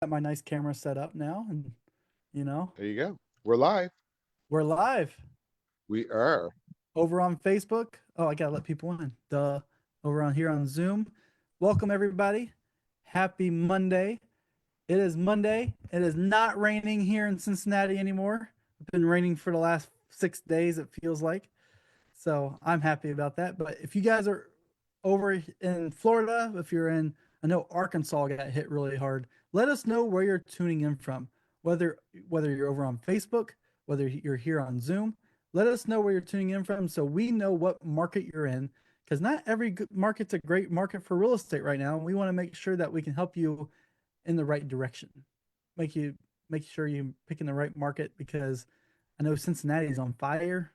Got my nice camera set up now, and you know, There you go. We're live. we're live We are. over on Facebook. Oh, I gotta let people in. Duh. Over on here on Zoom. Welcome everybody. Happy Monday. It is Monday. It is not raining here in Cincinnati anymore. It's been raining for the last 6 days, it feels like. So I'm happy about that. But if you guys are over in Florida, if you're in, I know Arkansas got hit really hard. Let us know where you're tuning in from. Whether whether you're over on Facebook, whether you're here on Zoom, let us know where you're tuning in from so we know what market you're in. Because not every market's a great market for real estate right now. And we want to make sure that we can help you in the right direction. Make you make sure you pick in the right market because I know Cincinnati's on fire.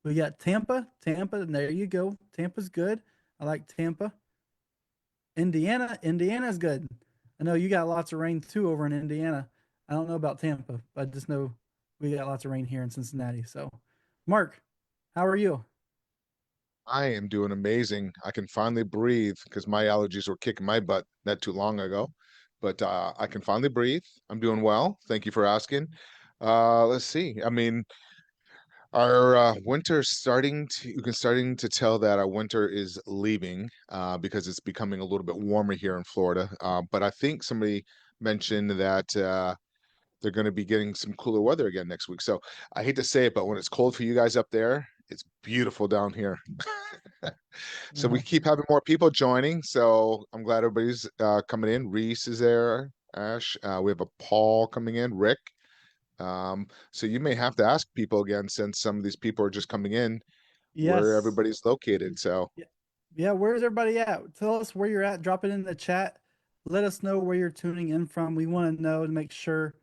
We got Tampa. Tampa, and there you go. Tampa's good. I like Tampa. Indiana. Indiana's good. I know you got lots of rain too over in Indiana. I don't know about Tampa, but I just know we got lots of rain here in Cincinnati. So, Mark, how are you? I am doing amazing. I can finally breathe because my allergies were kicking my butt not too long ago. But I can finally breathe. I'm doing well. Thank you for asking. Let's see. I mean, our winter's starting to, you can starting to tell that our winter is leaving because it's becoming a little bit warmer here in Florida. But I think somebody mentioned that they're going to be getting some cooler weather again next week. So I hate to say it, but when it's cold for you guys up there, it's beautiful down here. So we Uh, keep having more people joining. So I'm glad everybody's coming in. Reese is there, Ash. We have a Paul coming in, Rick. So you may have to ask people again since some of these people are just coming in where yes. everybody's located. So Yeah. Yeah. Where's everybody at? Tell us where you're at. Drop it in the chat. Let us know where you're tuning in from. We want to know to make sure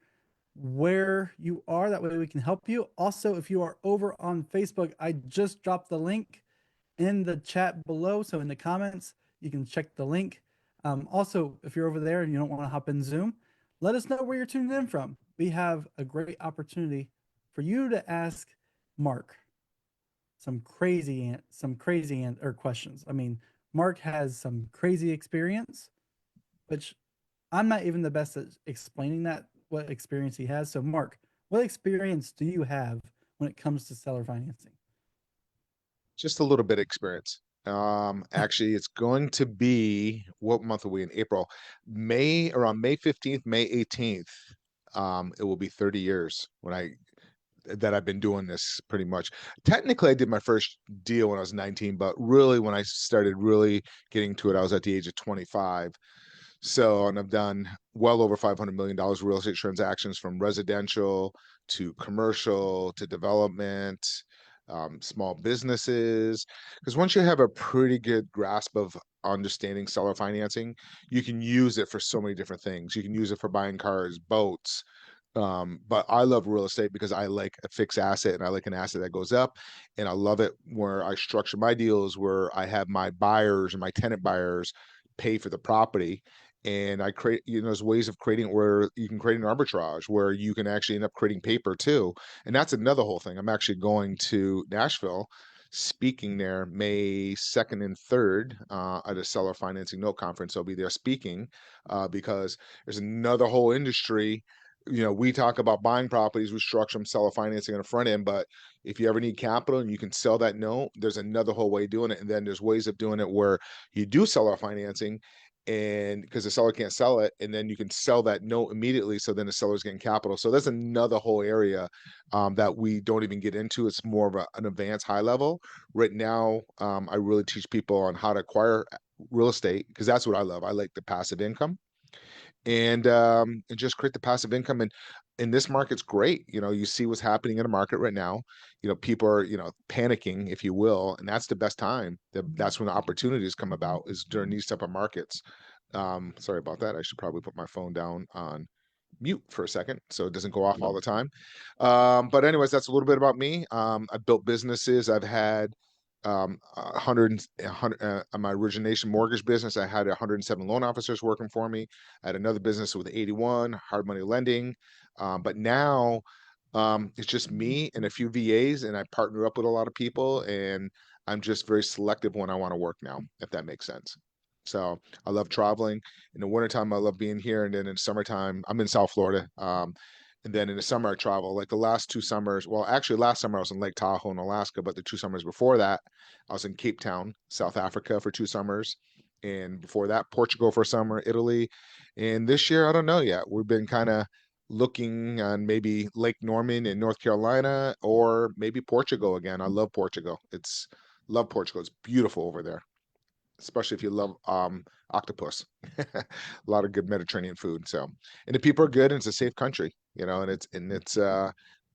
where you are. That way we can help you. Also, if you are over on Facebook, I just dropped the link in the chat below. So in the comments, you can check the link. Also, if you're over there and you don't want to hop in Zoom, let us know where you're tuning in from. We have a great opportunity for you to ask Mark or questions. I mean, Mark has some crazy experience, which I'm not even the best at explaining that what experience he has. So, Mark, what experience do you have when it comes to seller financing? just a little bit of experience. Actually, it's going to be what month are we in? April, May, around May 15th, May 18th. It will be 30 years when I that I've been doing this pretty much. Technically, I did my first deal when I was 19, but really when I started really getting to it, I was at the age of 25. So, and I've done well over $500 million real estate transactions from residential to commercial to development, small businesses. Because once you have a pretty good grasp of understanding seller financing, you can use it for so many different things. You can use it for buying cars, boats, but I love real estate because I like a fixed asset and I like an asset that goes up. And I love it where I structure my deals where I have my buyers and my tenant buyers pay for the property. And I create, there's ways of creating where you can create an arbitrage where you can actually end up creating paper too. And that's another whole thing. I'm actually going to Nashville speaking there May 2nd and 3rd at a seller financing note conference. I'll be there speaking because there's another whole industry. We talk about buying properties, we structure them, seller financing on the front end, but if you ever need capital and you can sell that note, there's another whole way of doing it. And then there's ways of doing it where you do seller financing and because the seller can't sell it, and then you can sell that note immediately. So then the seller's getting capital. So that's another whole area that we don't even get into. It's more of an advanced high level. Right now, I really teach people on how to acquire real estate because that's what I love. I like the passive income and just create the passive income. And in this market's great. You see what's happening in the market right now. People are panicking, if you will, and that's the best time. That's when the opportunities come about is during these type of markets. Sorry about that. I should probably put my phone down on mute for a second so it doesn't go off all the time. But anyways, that's a little bit about me. I've built businesses. I've had 100 on my origination mortgage business. I had 107 loan officers working for me. I had another business with 81 hard money lending. But now it's just me and a few VAs, and I partner up with a lot of people, and I'm just very selective when I want to work now, if that makes sense. So I love traveling. In the wintertime, I love being here. And then in summertime, I'm in South Florida. And then in the summer, I travel. Like the last 2 summers, well, actually, last summer I was in Lake Tahoe in Alaska, but the 2 summers before that, I was in Cape Town, South Africa for 2 summers. And before that, Portugal for a summer, Italy. And this year, I don't know yet. We've been kind of looking on maybe Lake Norman in North Carolina or maybe Portugal again. I love Portugal. Love Portugal. It's beautiful over there, especially if you love octopus. A lot of good Mediterranean food. So, and the people are good, and it's a safe country, and it's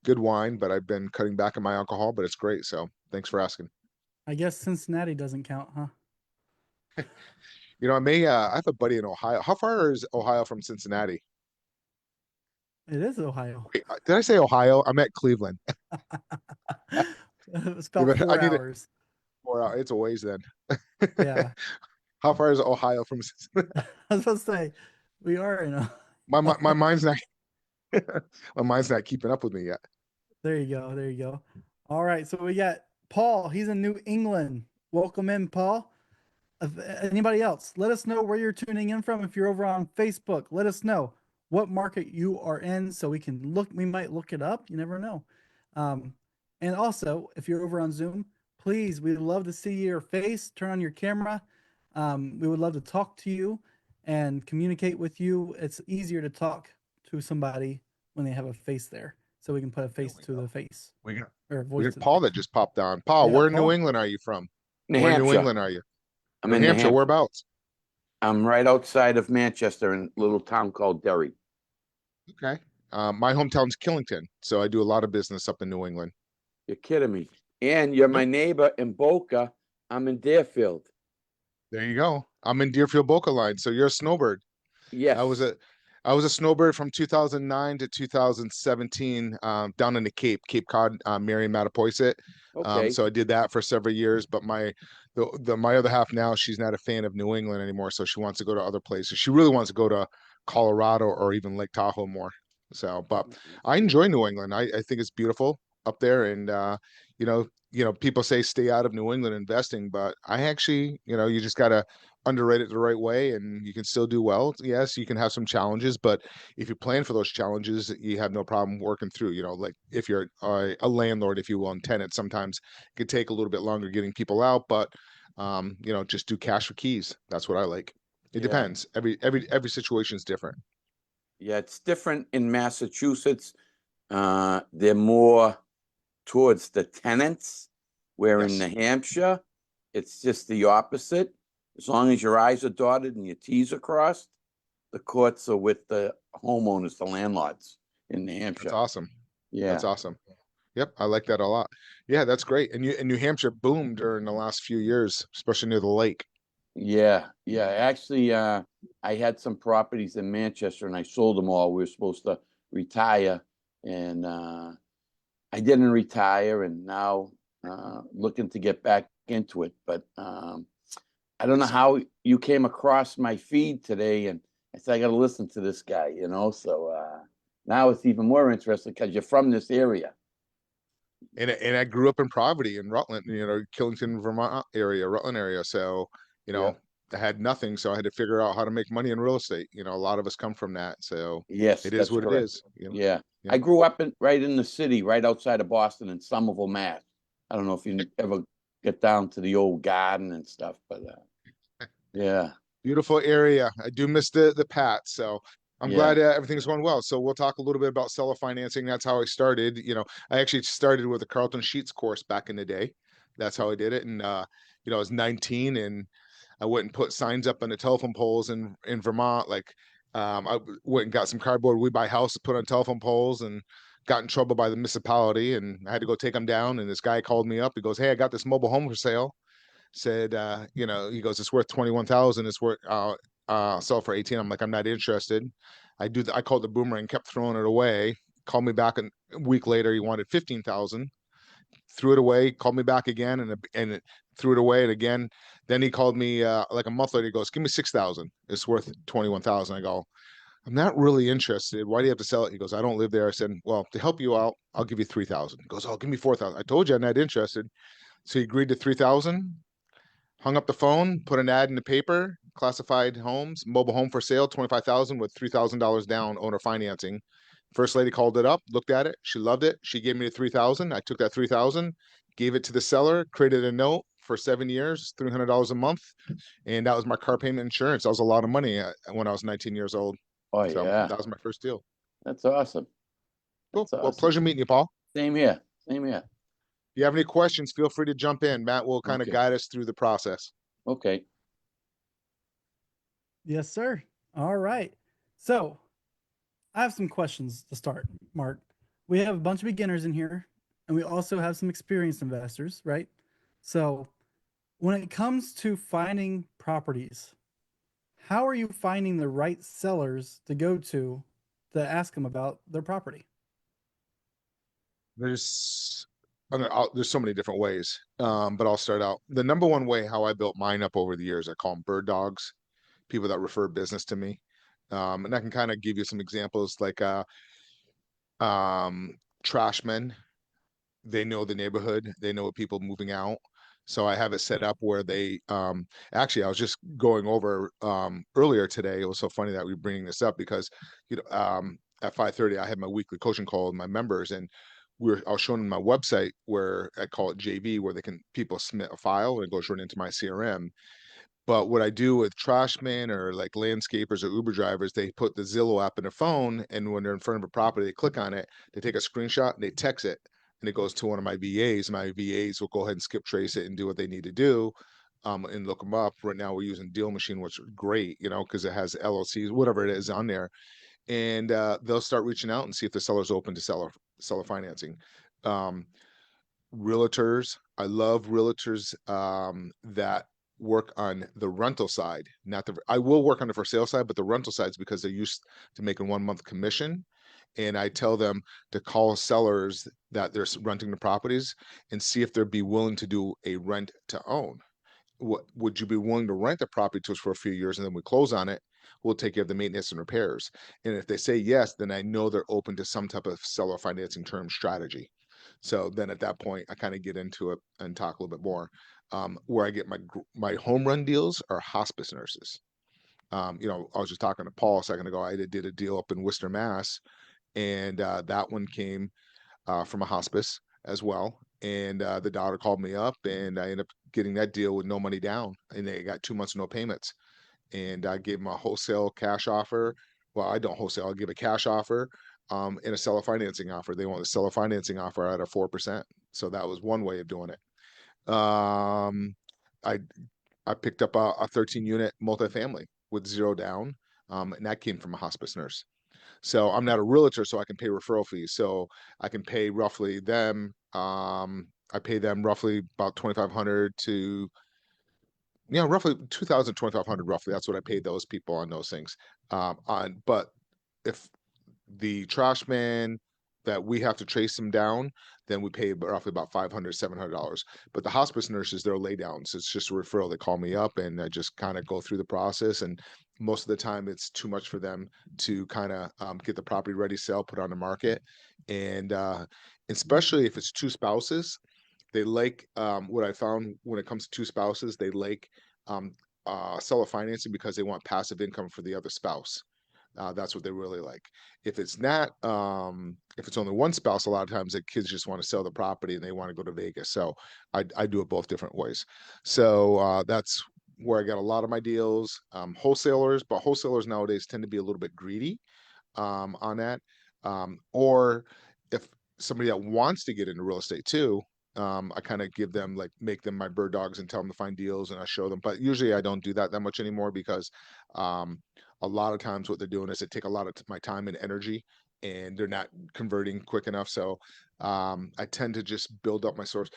good wine. But I've been cutting back on my alcohol, but it's great. So, thanks for asking. I guess Cincinnati doesn't count, huh? I have a buddy in Ohio. How far is Ohio from Cincinnati? It is Ohio. Wait, did I say Ohio? I meant Cleveland. It's about I 4 need it hours. 4 hours. It's a ways then. Yeah. How far is Ohio from Cincinnati? I was about to say, we are in a. My mind's not my mind's not keeping up with me yet. There you go. There you go. All right. So we got Paul. He's in New England. Welcome in, Paul. If anybody else, let us know where you're tuning in from. If you're over on Facebook, let us know what market you are in so we can look. We might look it up. You never know. Um, and also, if you're over on Zoom, please, we'd love to see your face. Turn on your camera. We would love to talk to you and communicate with you. It's easier to talk to somebody when they have a face there, so we can put a There face we to go. the face We got or a we voice got to the Paul face. that just popped on. Paul, Yeah, where in New Paul. England are you from? New Where in New Hampshire. England are you? I'm New in New Hampshire, Hampshire. whereabouts? I'm right outside of Manchester in a little town called Derry. Okay. My hometown's Killington, so I do a lot of business up in New England. You're kidding me. And you're my Nope. neighbor in Boca. I'm in Deerfield. There you go. I'm in Deerfield Boca Line, so you're a snowbird. I was Yes. a I was a snowbird from 2009 to 2017 down in the Cape Cod, Marion Mattapoisett. Okay. So I did that for several years, but my other half now, she's not a fan of New England anymore, so she wants to go to other places. She really wants to go to Colorado or even Lake Tahoe more. So, but I enjoy New England. I think it's beautiful up there, and people say stay out of New England investing, but I actually, you just gotta underrate it the right way and you can still do well. Yes, you can have some challenges, but if you plan for those challenges, you have no problem working through. Like if you're a landlord, if you will, and tenant, sometimes it could take a little bit longer getting people out, but just do cash for keys. That's what I like. It Yeah. depends. Every situation is different. Yeah. It's different in Massachusetts. They're more towards the tenants, where in Yes, New Hampshire, it's just the opposite. As long as your I's are dotted and your T's are crossed, the courts are with the homeowners, the landlords in New that's Hampshire. awesome. Yeah. That's awesome. Yep, I like that a lot. Yeah, that's great. And New Hampshire boomed during the last few years, especially near the lake. Yeah, yeah. Actually, I had some properties in Manchester and I sold them all. We were supposed to retire, and I didn't retire, and now looking to get back into it. But I don't know how you came across my feed today, and I said I got to listen to this guy. So now it's even more interesting because you're from this area. And I grew up in Poverty in Rutland, Killington, Vermont area, Rutland area. So, you Yeah. know, I had nothing, so I had to figure out how to make money in real estate. A lot of us come from that, so Yes, it is that's what it correct. is. Yeah. Yeah. I grew up right in the city, right outside of Boston in Somerville, Mass. I don't know if you ever get down to the old garden and stuff, but yeah, Beautiful area. I do miss the Pat, so I'm yeah, glad everything's going well. So we'll talk a little bit about seller financing. That's how I started. I actually started with a Carlton Sheets course back in the day. That's how I did it. And I was 19 and I went and put signs up on the telephone poles in Vermont. Like I went and got some cardboard We Buy House to put on telephone poles and got in trouble by the municipality and I had to go take them down. And this guy called me up. He goes, "Hey, I got this mobile home for sale." Said, he goes, "It's worth 21,000. It's worth sell for 18." I'm like, "I'm not interested." I called the boomerang, kept throwing it away. Called me back a week later. He wanted 15,000. Threw it away. Called me back again and threw it away and again. Then he called me like a month later. He goes, "Give me 6,000. It's worth 21,000." I go, "I'm not really interested. Why do you have to sell it?" He goes, "I don't live there." I said, "Well, to help you out, I'll give you 3,000." He goes, "Oh, give me 4,000." I told you I'm not interested. So he agreed to 3,000. hung up the phone, put an ad in the paper, classified homes, mobile home for sale, 25,000 with $3,000 down, owner financing. First lady called it up, looked at it, she loved it. She gave me the 3,000. I took that 3,000, gave it to the seller, created a note for 7 years, $300 a month, and that was my car payment insurance. That was a lot of money when I was 19 years old. Oh, So yeah. that was my first deal. That's awesome. Cool. That's Well, awesome. pleasure meeting you, Paul. Same here. Same here. If you have any questions, feel free to jump in. Matt will kind of Okay. guide us through the process. Okay. Yes, sir. All right. So I have some questions to start, Mark. We have a bunch of beginners in here, and we also have some experienced investors, right? So when it comes to finding properties, how are you finding the right sellers to go to ask them about their property? There's there's so many different ways, but I'll start out. The number one way how I built mine up over the years, I call them bird dogs, people that refer business to me. And I can kind of give you some examples like trash men. They know the neighborhood, they know what people moving out. So I have it set up where they actually I was just going over earlier today. It was so funny that we're bringing this up because at 5:30 I had my weekly coaching call with my members, and I was showing them my website where I call it JV, where people submit a file and it goes right into my CRM. But what I do with trashmen or like landscapers or Uber drivers, they put the Zillow app in their phone, and when they're in front of a property, they click on it, they take a screenshot, and they text it, and it goes to one of my VAs. My VAs will go ahead and skip trace it and do what they need to do, and look them up. Right now, we're using Deal Machine, which is great, because it has LLCs, whatever it is on there, and they'll start reaching out and see if the seller's open to seller financing. Um, Realtors, I love realtors that work on the rental side, not the I will work on the for sale side, but the rental side's because they're used to making 1 month commission. And I tell them to call sellers that they're renting the properties and see if they'd be willing to do a rent to own. What would you be willing to rent the property to us for a few years, and then we close on it? We'll take care of the maintenance and repairs. And if they say yes, then I know they're open to some type of seller financing term strategy. So then at that point, I kind of get into it and talk a little bit more. Where I get my home run deals are hospice nurses. I was just talking to Paul a second ago. I did a deal up in Worcester, Mass, and that one came from a hospice as well. And the daughter called me up, and I ended up getting that deal with no money down, and they got 2 months no payments. And I gave them a wholesale cash offer. Well, I don't wholesale; I'll give a cash offer, and a seller financing offer. They want a seller financing offer at a 4%. So that was one way of doing it. Um, I I picked up a 13 unit multifamily with zero down, and that came from a hospice nurse. So I'm not a realtor, so I can pay referral fees. So I can pay roughly them. I pay them roughly about 2,500 to roughly 2,000, 2,500 roughly. That's what I paid those people on those things. But if the trash man that we have to trace them down, then we pay roughly about $500, $700. But the hospice nurses, they're lay downs. It's just a referral. They call me up and I just kind of go through the process. And most of the time, it's too much for them to kind of get the property ready, sell, put on the market. And especially if it's two spouses, they like what I found when it comes to two spouses, they like um, seller financing because they want passive income for the other spouse. That's what they really like. If it's not, if it's only one spouse, a lot of times the kids just want to sell the property and they want to go to Vegas. So I do it both different ways. So that's where I got a lot of my deals. Wholesalers, but wholesalers nowadays tend to be a little bit greedy on that. Or if somebody that wants to get into real estate too, I kind of give them make them my bird dogs and tell them to find deals and I show them. But usually I don't do that much anymore because a lot of times what they're doing is they take a lot of my time and energy and they're not converting quick enough. So I tend to just build up my source.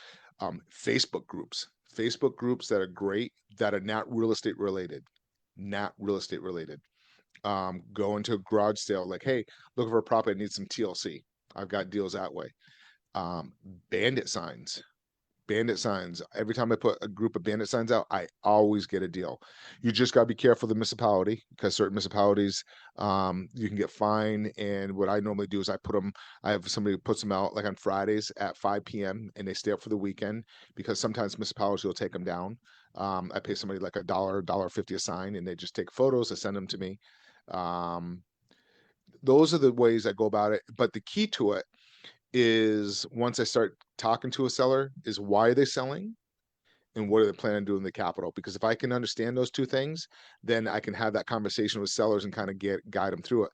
Facebook groups that are great that are not real estate related, not real estate related. Go into a garage sale like, hey, look for a property that needs some TLC. I've got deals that way. Um, bandit signs. bandit signs. Every time I put a group of bandit signs out, I always get a deal. You just got to be careful of the municipality, because certain municipalities, you can get fined. And what I normally do is I have somebody who puts them out like on Fridays at 5 p.m. and they stay up for the weekend, because sometimes municipalities will take them down. I pay somebody like $1.50 a sign, and they just take photos and send them to me. Those are the ways I go about it. But the key to it is, once I start talking to a seller, is why are they selling and what are they planning on doing in the capital? Because if I can understand those two things, then I can have that conversation with sellers and kind of guide them through it.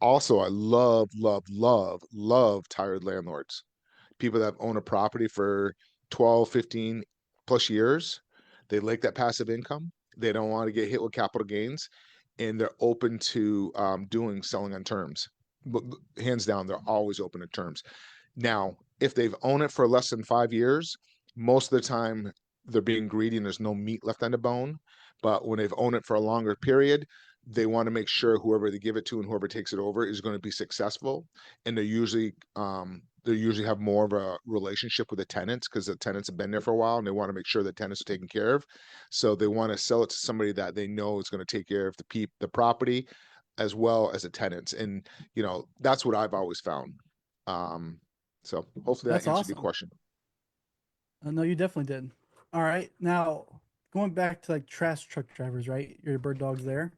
Also, I love tired landlords, people that own a property for 12, 15 plus years. They like that passive income. They don't want to get hit with capital gains, and they're open to doing selling on terms. But hands down, they're always open to terms. Now, if they've owned it for less than 5 years, most of the time they're being greedy and there's no meat left on the bone. But when they've owned it for a longer period, they want to make sure whoever they give it to and whoever takes it over is going to be successful. And they usually have more of a relationship with the tenants, because the tenants have been there for a while and they want to make sure the tenants are taken care of. So they want to sell it to somebody that they know is going to take care of the property as well as the tenants. And that's what I've always found. So hopefully that That's answered your awesome. question. No, you definitely did. All right. Now, going back to like trash truck drivers, right? Your bird dog's there.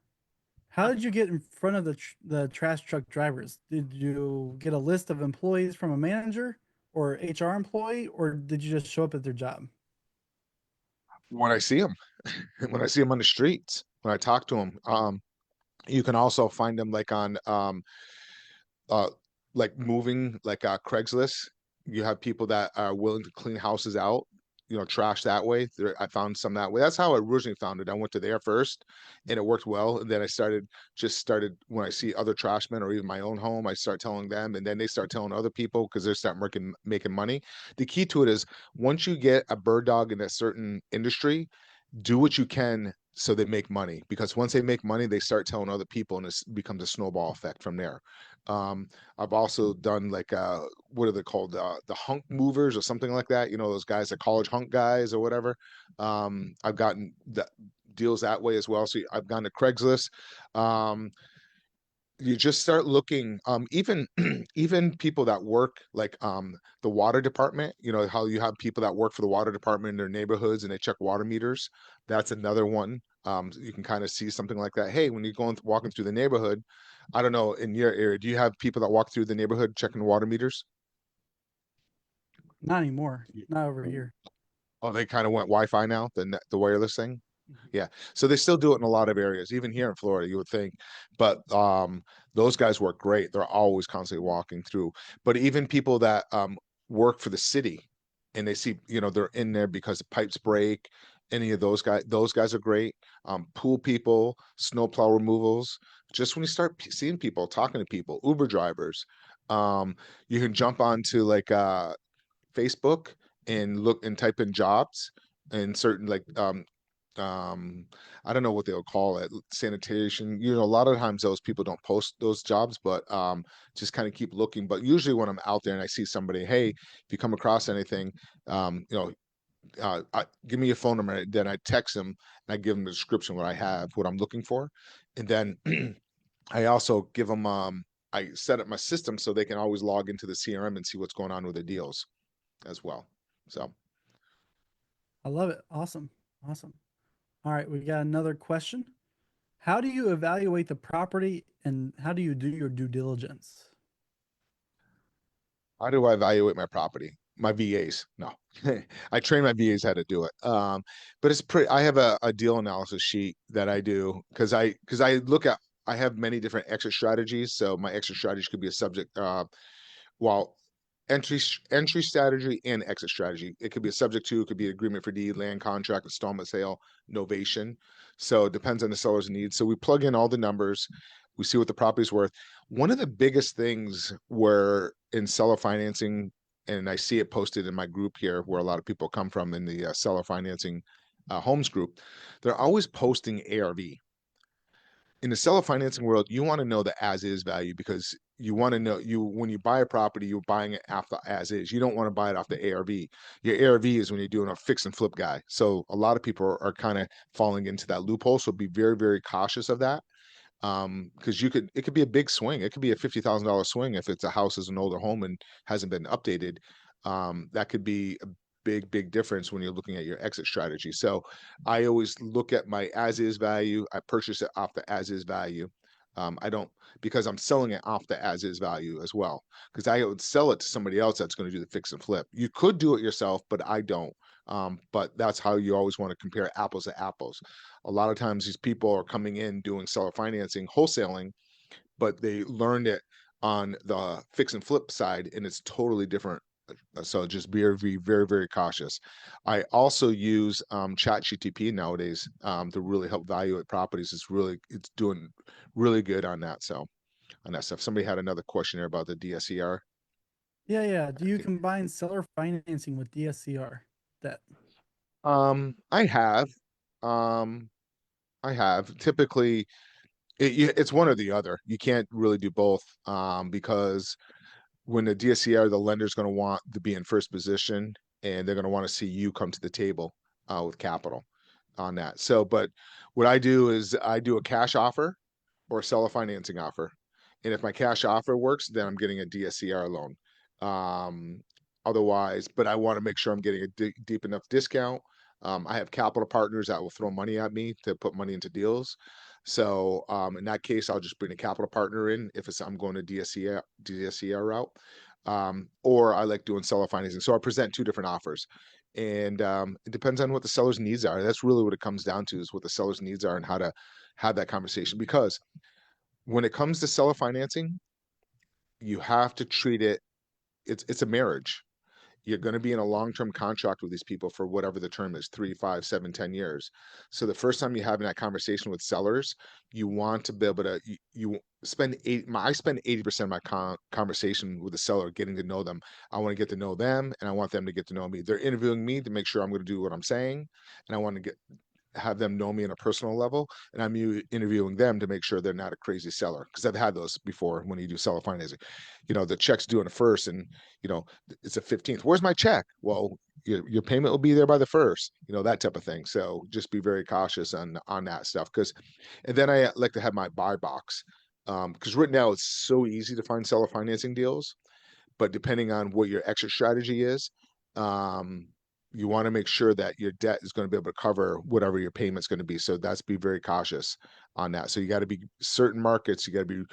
How did you get in front of the trash truck drivers? Did you get a list of employees from a manager or HR employee, or did you just show up at their job? When I see them, when I see them on the streets, when I talk to them, you can also find them like on uh like moving, like Craigslist. You have people that are willing to clean houses out, trash that way. I found some that way. That's how I originally found it. I went to there first and it worked well. And then I started when I see other trashmen or even my own home, I start telling them, and then they start telling other people, because they start making money. The key to it is, once you get a bird dog in a certain industry, do what you can so they make money, because once they make money, they start telling other people, and it becomes a snowball effect from there. I've also done like what are they called, the hunk movers or something like that, those guys, the college hunk guys or whatever. I've gotten the deals that way as well. So I've gone to Craigslist. You just start looking, even even people that work like the water department, how you have people that work for the water department in their neighborhoods and they check water meters. That's another one. You can kind of see something like that. Hey, when you're walking through the neighborhood, I don't know, in your area, do you have people that walk through the neighborhood checking water meters? Not anymore. Not over here. Oh, they kind of went Wi-Fi now, the wireless thing. Yeah. So they still do it in a lot of areas, even here in Florida, you would think. But those guys work great. They're always constantly walking through. But even people that work for the city, and they see, they're in there because the pipes break. Any of those guys are great. Pool people, snowplow removals. Just when you start seeing people, talking to people, Uber drivers, you can jump onto like Facebook and look and type in jobs and certain like I don't know what they'll call it, sanitation. A lot of times those people don't post those jobs, but just kind of keep looking. But usually when I'm out there and I see somebody, hey, if you come across anything, give me your phone number. Then I text them and I give them the description, what I have, what I'm looking for, and then I also give them. I set up my system so they can always log into the CRM and see what's going on with the deals as well. So. I love it. Awesome. Awesome. All right, we got another question. How do you evaluate the property and how do you do your due diligence? How do I evaluate my property? My VAs. No, I train my VAs how to do it. But it's pretty, I have a deal analysis sheet that I do because I look at, I have many different exit strategies. So my exit strategy could be a subject, well, entry strategy and exit strategy. It could be a subject to, it could be agreement for deed, land contract, installment sale, novation. So it depends on the seller's needs. So we plug in all the numbers, we see what the property's worth. One of the biggest things where in seller financing, and I see it posted in my group here where a lot of people come from in the seller financing homes group, they're always posting ARV. In the seller financing world, you want to know the as is value, because you want to know when you buy a property, you're buying it after as is. You don't want to buy it off the ARV. Your ARV is when you're doing a fix and flip guy. So a lot of people are kind of falling into that loophole. So be very, very cautious of that. Because it could be a big swing. It could be a $50,000 swing if it's a house is an older home and hasn't been updated. That could be a big, big difference when you're looking at your exit strategy. So I always look at my as is value. I purchase it off the as is value. I don't, because I'm selling it off the as is value as well. Because I would sell it to somebody else that's going to do the fix and flip. You could do it yourself, but I don't. But that's how you always want to compare apples to apples. A lot of times these people are coming in doing seller financing, wholesaling, but they learned it on the fix and flip side, and it's totally different. So just be very, very, very cautious. I also use ChatGTP nowadays to really help evaluate properties. It's doing really good on that. So on that stuff. Somebody had another question there about the DSCR. Yeah. Do you combine seller financing with DSCR? That I have. I have. Typically, it's one or the other. You can't really do both because when the DSCR, the lender's going to want to be in first position, and they're going to want to see you come to the table with capital on that. So, but what I do is I do a cash offer or sell a financing offer. And if my cash offer works, then I'm getting a DSCR loan. Otherwise, but I want to make sure I'm getting a deep enough discount. I have capital partners that will throw money at me to put money into deals. So in that case, I'll just bring a capital partner in if I'm going to DSCR route. Or I like doing seller financing. So I present two different offers. And it depends on what the seller's needs are. That's really what it comes down to, is what the seller's needs are and how to have that conversation. Because when it comes to seller financing, you have to treat it, it's a marriage. You're going to be in a long-term contract with these people for whatever the term is, 3, 5, 7, 10 years. So the first time you're having that conversation with sellers, you want to be able to, you spend I spend 80% of my conversation with the seller getting to know them. I want to get to know them, and I want them to get to know me. They're interviewing me to make sure I'm going to do what I'm saying, and I want to have them know me on a personal level, and I'm interviewing them to make sure they're not a crazy seller, because I've had those before. When you do seller financing, the check's due on the first, and it's a 15th. Where's my check? Well, your payment will be there by the first, that type of thing. So just be very cautious on that stuff. And then I like to have my buy box, because right now it's so easy to find seller financing deals, but depending on what your exit strategy is, you want to make sure that your debt is going to be able to cover whatever your payment's going to be. So that's, be very cautious on that. So you got to be certain markets. You got to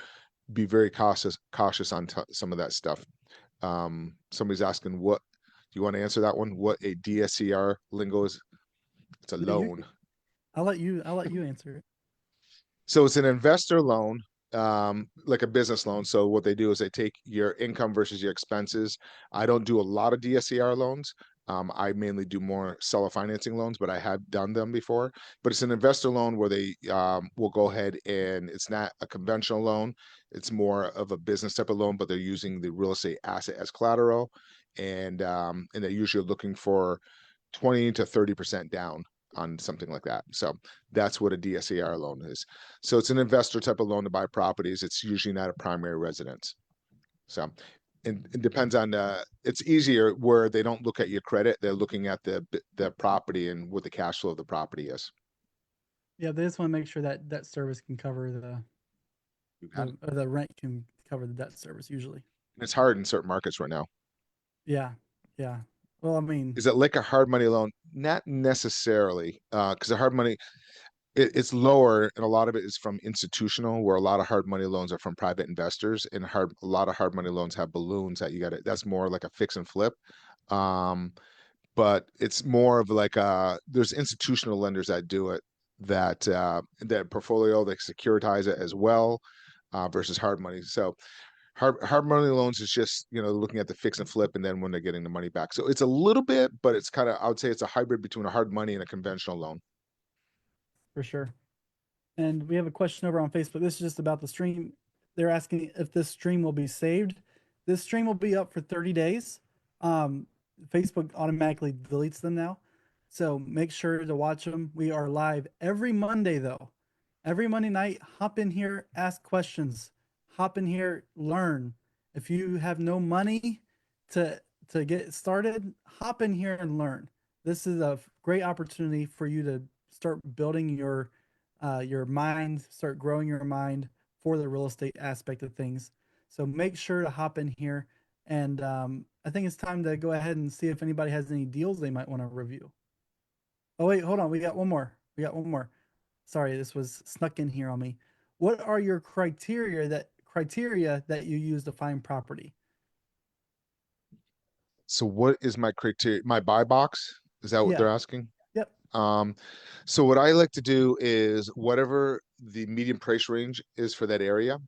be very cautious on some of that stuff. Somebody's asking, what do you want to answer that one? What a DSCR lingo is? It's a loan. I'll let you answer it. So it's an investor loan, like a business loan. So what they do is they take your income versus your expenses. I don't do a lot of DSCR loans. I mainly do more seller financing loans, but I have done them before. But it's an investor loan where they will go ahead, and it's not a conventional loan. It's more of a business type of loan, but they're using the real estate asset as collateral, and they're usually looking for 20 to 30% down on something like that. So that's what a DSCR loan is. So it's an investor type of loan to buy properties. It's usually not a primary residence. So it depends on it's easier where they don't look at your credit. They're looking at the property and what the cash flow of the property is. Yeah, they just want to make sure that debt service can cover the rent can cover the debt service usually. It's hard in certain markets right now. Yeah. Well, I mean, is it like a hard money loan? Not necessarily, because the hard money, it's lower, and a lot of it is from institutional, where a lot of hard money loans are from private investors, and a lot of hard money loans have balloons that you got to, that's more like a fix and flip. But it's more of like there's institutional lenders that do it, that portfolio, they securitize it as well, versus hard money. So hard money loans is just looking at the fix and flip, and then when they're getting the money back. So it's a little bit, but it's kind of, I would say it's a hybrid between a hard money and a conventional loan. for sure. And we have a question over on Facebook. This is just about the stream. They're asking if this stream will be saved. This stream will be up for 30 days. Facebook automatically deletes them now. So make sure to watch them. We are live every Monday, though. Every Monday night, hop in here, ask questions. hop in here, learn. If you have no money to get started, hop in here and learn. This is a great opportunity for you to start building your mind, start growing your mind for the real estate aspect of things. So make sure to hop in here, and I think it's time to go ahead and see if anybody has any deals they might want to review. Oh wait, hold on. We got one more. We got one more. Sorry, this was snuck in here on me. What are your criteria that you use to find property? So what is my criteria? My buy box? Is that what Yeah. they're asking? Yep. So what I like to do is whatever the median price range is for that area,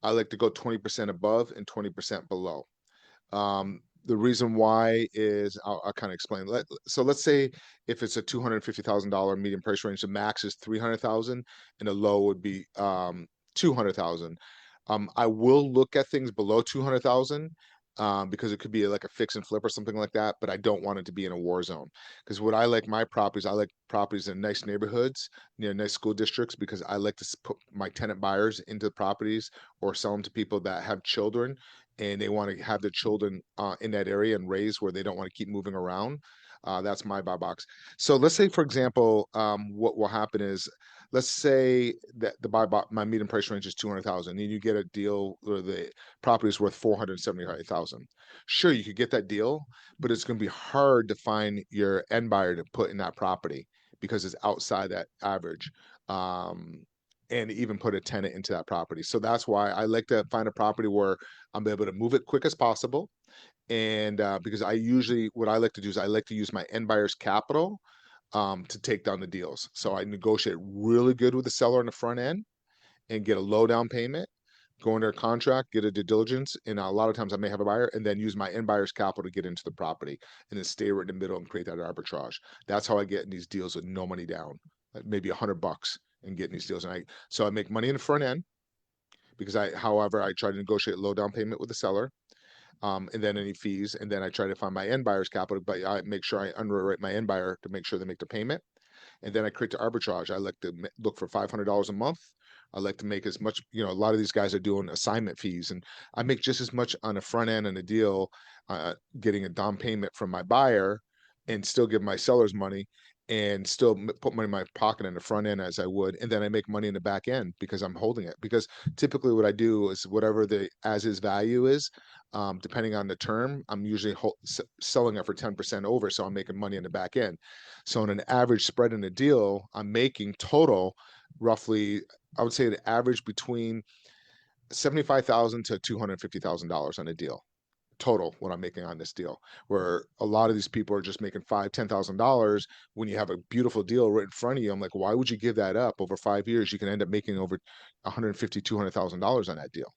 I like to go 20% above and 20% below. The reason why is I'll kind of explain. So let's say if it's a $250,000 median price range, the max is 300,000 and the low would be 200,000. I will look at things below 200,000 because it could be like a fix and flip or something like that, but I don't want it to be in a war zone. Because what I like my properties, I like properties in nice neighborhoods near nice school districts because I like to put my tenant buyers into the properties or sell them to people that have children and they want to have their children in that area and raised where they don't want to keep moving around. That's my buy box. So let's say, for example, what will happen is, let's say that my median price range is 200,000, and you get a deal where the property is worth 475,000. Sure, you could get that deal, but it's going to be hard to find your end buyer to put in that property because it's outside that average. And even put a tenant into that property. So that's why I like to find a property where I'm able to move it quick as possible. And because what I like to do is I like to use my end buyer's capital to take down the deals. So I negotiate really good with the seller on the front end and get a low down payment, go under a contract, get a due diligence, and a lot of times I may have a buyer and then use my end buyer's capital to get into the property and then stay right in the middle and create that arbitrage. That's how I get in these deals with no money down, like maybe $100 and getting these deals. And so I make money in the front end because however, I try to negotiate low down payment with the seller. And then any fees, and then I try to find my end buyer's capital, but I make sure I underwrite my end buyer to make sure they make the payment, and then I create the arbitrage. I like to look for $500 a month. I like to make as much, a lot of these guys are doing assignment fees, and I make just as much on the front end in the deal, getting a down payment from my buyer and still give my sellers money and still put money in my pocket in the front end as I would. And then I make money in the back end because I'm holding it. Because typically what I do is whatever the as is value is, depending on the term, I'm usually selling it for 10% over. So I'm making money in the back end. So in an average spread in a deal, I'm making total roughly, I would say the average between 75,000 to $250,000 on a deal. Total what I'm making on this deal, where a lot of these people are just making $5,000-$10,000 when you have a beautiful deal right in front of you. I'm like, why would you give that up over 5 years? You can end up making over $150,000-$200,000 on that deal.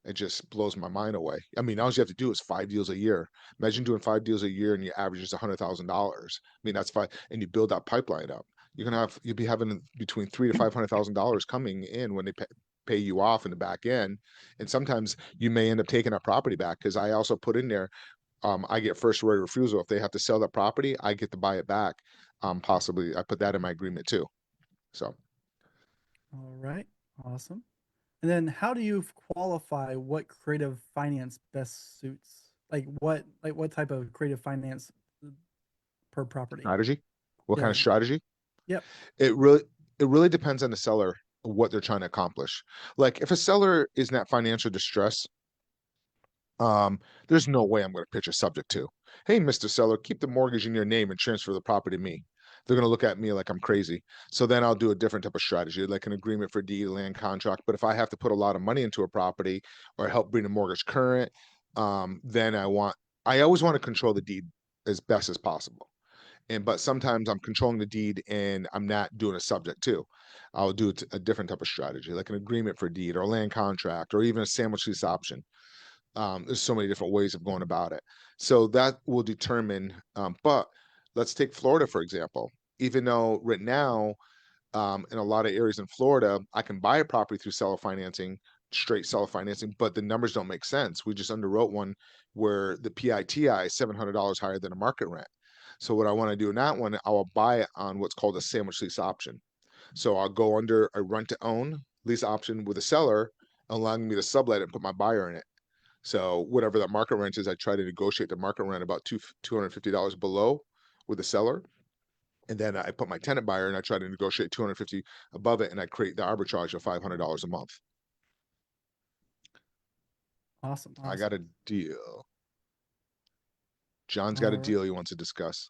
It just blows my mind away. I mean, all you have to do is 5 deals a year. Imagine doing 5 deals a year and your average is $100,000. I mean, that's five, and you build that pipeline up. You'll be having between $300,000 to $500,000 coming in when they pay you off in the back end. And sometimes you may end up taking that property back because I also put in there, I get first right of refusal. If they have to sell that property, I get to buy it back. Possibly, I put that in my agreement too. So. All right. Awesome. And then how do you qualify what creative finance best suits? Like what type of creative finance per property? Strategy? What kind Yeah. of strategy? Yep. It really it really depends on the seller, what they're trying to accomplish. Like if a seller is in that financial distress, there's no way I'm going to pitch a subject to, hey, Mr. Seller, keep the mortgage in your name and transfer the property to me. They're going to look at me like I'm crazy. So then I'll do a different type of strategy, like an agreement for deed, land contract. But if I have to put a lot of money into a property or help bring the mortgage current, then I always want to control the deed as best as possible. But sometimes I'm controlling the deed and I'm not doing a subject too. I'll do a different type of strategy, like an agreement for deed or a land contract or even a sandwich lease option. There's so many different ways of going about it. So that will determine. But let's take Florida, for example. Even though right now, in a lot of areas in Florida, I can buy a property through seller financing, straight seller financing, but the numbers don't make sense. We just underwrote one where the PITI is $700 higher than a market rent. So what I want to do in that one, I will buy it on what's called a sandwich lease option. So I'll go under a rent to own lease option with a seller allowing me to sublet it and put my buyer in it. So whatever the market rent is, I try to negotiate the market rent about $250 below with the seller. And then I put my tenant buyer and I try to negotiate 250 above it, and I create the arbitrage of $500 a month. Awesome. I Awesome. got a deal. John's got a All right. deal he wants to discuss.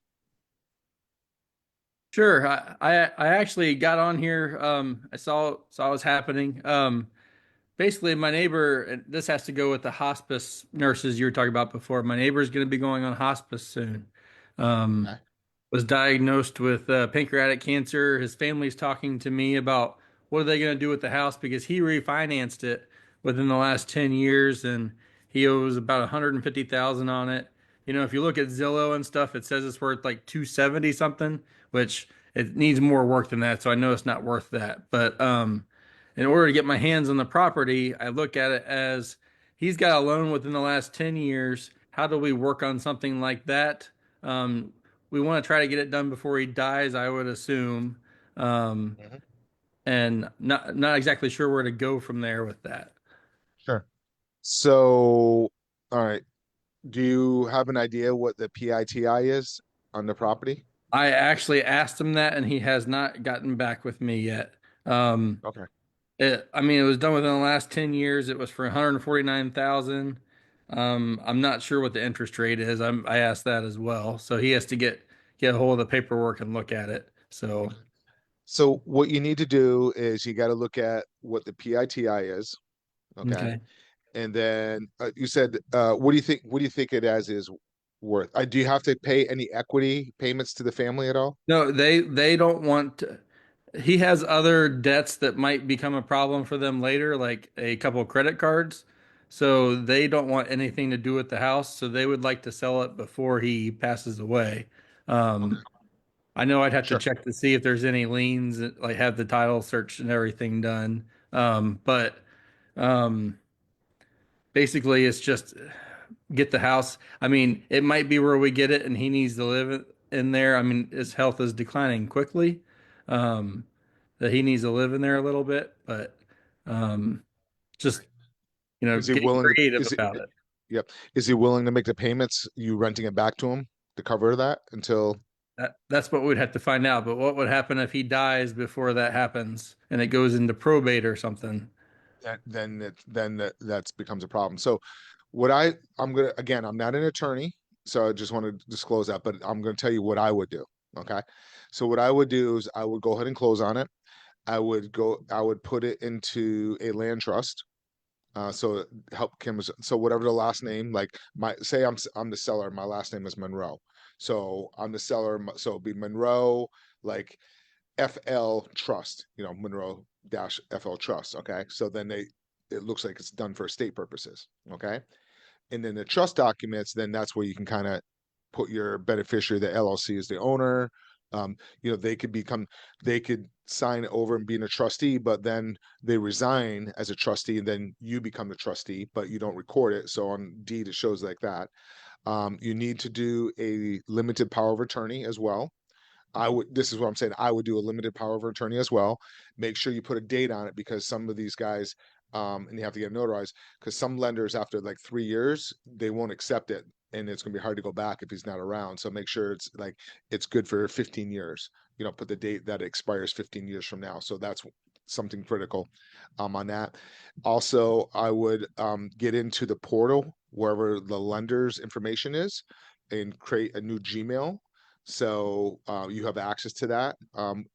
Sure. I actually got on here. I saw what's happening. Basically, my neighbor, and this has to go with the hospice nurses you were talking about before. My neighbor is going to be going on hospice soon. Um, Okay. was diagnosed with pancreatic cancer. His family's talking to me about what are they going to do with the house because he refinanced it within the last 10 years and he owes about 150,000 on it. You know, if you look at Zillow and stuff, it says it's worth like 270 something, which it needs more work than that. So I know it's not worth that. But in order to get my hands on the property, I look at it as he's got a loan within the last 10 years. How do we work on something like that? Um, we want to try to get it done before he dies, I would assume. Um, Mhm. and not exactly sure where to go from there with that. Sure. So, all right. Do you have an idea what the PITI is on the property? I actually asked him that, and he has not gotten back with me yet. Um, Okay. I mean, it was done within the last 10 years. It was for 149,000. I'm not sure what the interest rate is. I asked that as well. So he has to get a hold of the paperwork and look at it. So So what you need to do is you got to look at what the PITI is. Okay. okay. And then you said, what do you think it as is worth? Do you have to pay any equity payments to the family at all? No, they don't want to, he has other debts that might become a problem for them later, like a couple of credit cards. So they don't want anything to do with the house. So they would like to sell it before he passes away. Okay. Um, I know I'd have to Sure. check to see if there's any liens, like have the title search and everything done. But um, basically, it's just get the house. I mean, it might be where we get it, and he needs to live in there. I mean, his health is declining quickly. Um, that he needs to live in there a little bit, but um, just Is he getting willing to, creative is it, about it. yep. Is he willing to make the payments, you renting it back to him to cover that until That's what we'd have to find out. But what would happen if he dies before that happens and it goes into probate or something? that's becomes a problem. So I'm gonna, again, I'm not an attorney, so I just want to disclose that, but I'm gonna tell you what I would do. Okay. So what I would do is I would go ahead and close on it. I would put it into a land trust. So help Kim. So whatever the last name, like I'm the seller, my last name is Monroe. So I'm the seller, so it'd be Monroe, like FL Trust, Monroe dash FL Trust. Okay. So then it looks like it's done for estate purposes. Okay. And then the trust documents, then that's where you can kind of put your beneficiary, the LLC is the owner. They could sign over and being a trustee, but then they resign as a trustee and then you become the trustee, but you don't record it. So on deed, it shows like that. You need to do a limited power of attorney as well. This is what I'm saying. I would do a limited power of attorney as well. Make sure you put a date on it because some of these guys, and you have to get notarized because some lenders after like 3 years, they won't accept it. And it's going to be hard to go back if he's not around. So make sure it's good for 15 years. Put the date that it expires 15 years from now. So that's something critical on that. Also, I would get into the portal wherever the lender's information is and create a new Gmail so you have access to that.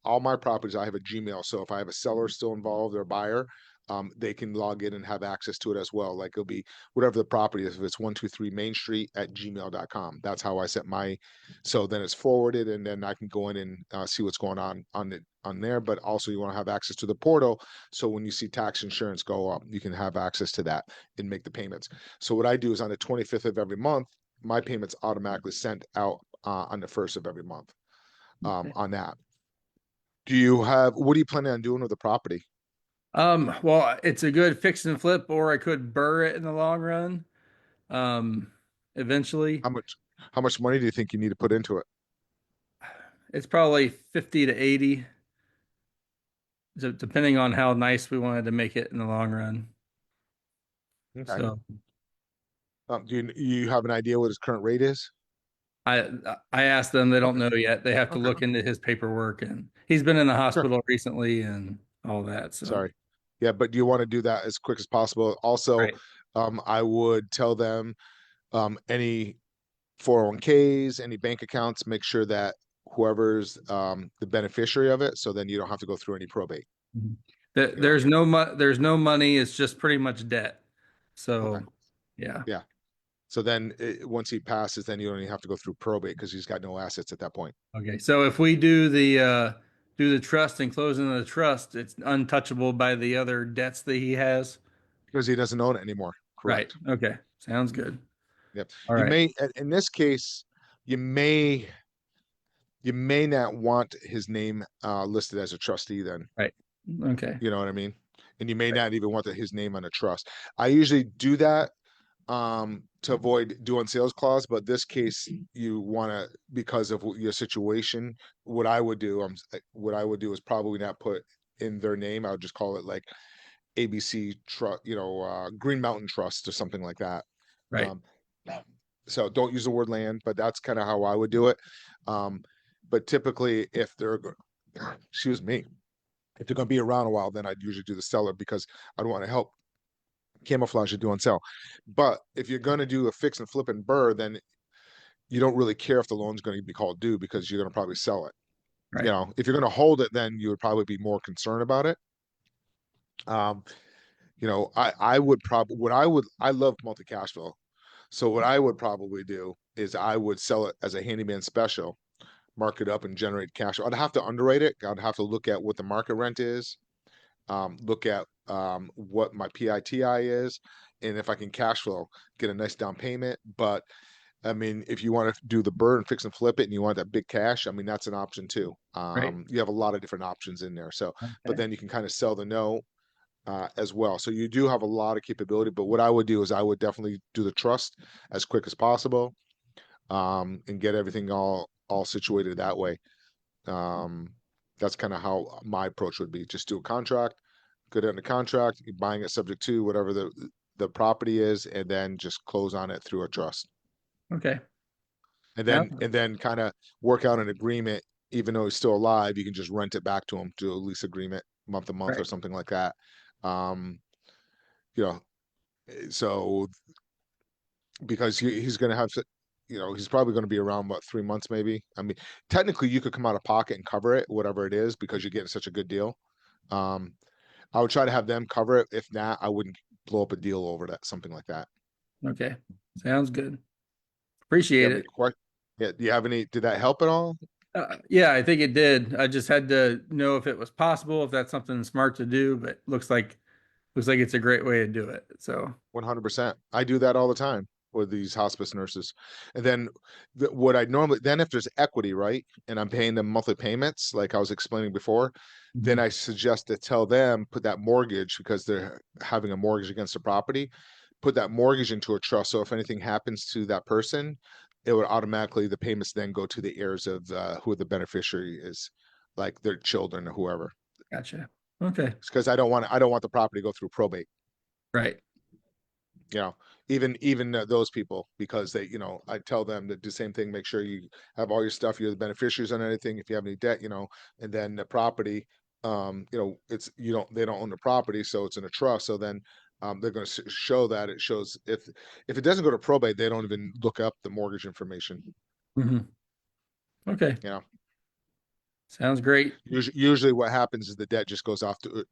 All my properties, I have a Gmail. So if I have a seller still involved or a buyer, they can log in and have access to it as well. Like it'll be whatever the property is. If it's 123 Main Street at gmail.com. That's how I set so then it's forwarded and then I can go in and see what's going on there. But also you want to have access to the portal. So when you see tax insurance go up, you can have access to that and make the payments. So what I do is on the 25th of every month, my payments automatically sent out on the first of every month on that. What are you planning on doing with the property? Well, it's a good fix and flip, or I could burr it in the long run. Um, eventually, How much how much money do you think you need to put into it? it's probably 50 to 80, depending on how nice we wanted to make it in the long run. Okay. So Do you have an idea what his current rate is? I asked them, they don't know yet. They have to Okay. look into his paperwork, and he's been in the hospital recently and all that. So Sorry. Yeah, but do you want to do that as quick as possible? Also, right. I would tell them any 401ks, any bank accounts, make sure that whoever's the beneficiary of it, so then you don't have to go through any probate. Mhm. You know? There's no money. It's just pretty much debt. So Okay. yeah. Yeah. So then once he passes, then you don't even have to go through probate because he's got no assets at that point. Okay. So if we do the trust and closing of the trust, it's untouchable by the other debts that he has. Because he doesn't own it anymore. Right. Correct. Okay. Sounds good. Yep. All You right. may, in this case, you may not want his name listed as a trustee then. Right. Okay. You know what I mean? And you may not even want his name on a trust. I usually do that to avoid doing sales clause, but this case you want to, because of your situation, what I would do is probably not put in their name. I would just call it like ABC Trust, Green Mountain Trust or something like that. Right. So don't use the word land, but that's kind of how I would do it. But typically if they're excuse me, if they're going to be around a while, then I'd usually do the seller because I'd want to help camouflage it, do and sell. But if you're going to do a fix and flip and burr, then you don't really care if the loan's going to be called due because you're going to probably sell it. Right. If you're going to hold it, then you would probably be more concerned about it. I would probably, I love multi-cash flow. So what I would probably do is I would sell it as a handyman special, mark it up and generate cash. I'd have to underwrite it. I'd have to look at what the market rent is, look at what my PITI is, and if I can cash flow, get a nice down payment. But I mean, if you want to do the burr and fix and flip it and you want that big cash, I mean, that's an option too. Right. You have a lot of different options in there. So, but Okay. then you can kind of sell the note as well. So you do have a lot of capability, but what I would do is I would definitely do the trust as quick as possible, and get everything all situated that way. Um, that's kind of how my approach would be. Just do a contract, get it under contract, you're buying it subject to whatever the property is, and then just close on it through a trust. Okay. And Yeah. then kind of work out an agreement, even though he's still alive, you can just rent it back to him, do a lease agreement month to month or Right. something like that. Um, you know, so because he's going to have to, he's probably going to be around about 3 months, maybe. I mean, technically you could come out of pocket and cover it, whatever it is, because you're getting such a good deal. I would try to have them cover it. If not, I wouldn't blow up a deal over that, something like that. Okay. Sounds good. Do you Appreciate have any it. Yeah, do you have any, did that help at all? Yeah, I think it did. I just had to know if it was possible, if that's something smart to do, but looks like it's a great way to do it. So 100%. I do that all the time with these hospice nurses. And then what I normally, then if there's equity, right, and I'm paying them monthly payments, like I was explaining before, then I suggest to tell them, put that mortgage, because they're having a mortgage against the property, put that mortgage into a trust. So if anything happens to that person, it would automatically, the payments then go to the heirs of who the beneficiary is, like their children or whoever. gotcha. Okay. Because I don't want the property to go through probate. Right. Even those people, because they, I tell them to do the same thing, make sure you have all your stuff, you're the beneficiaries on anything, if you have any debt, and then the property, they don't own the property, so it's in a trust. So then they're going to show that it shows, if it doesn't go to probate, they don't even look up the mortgage information. Okay. you know Sounds great. Usually what happens is the debt just goes off to,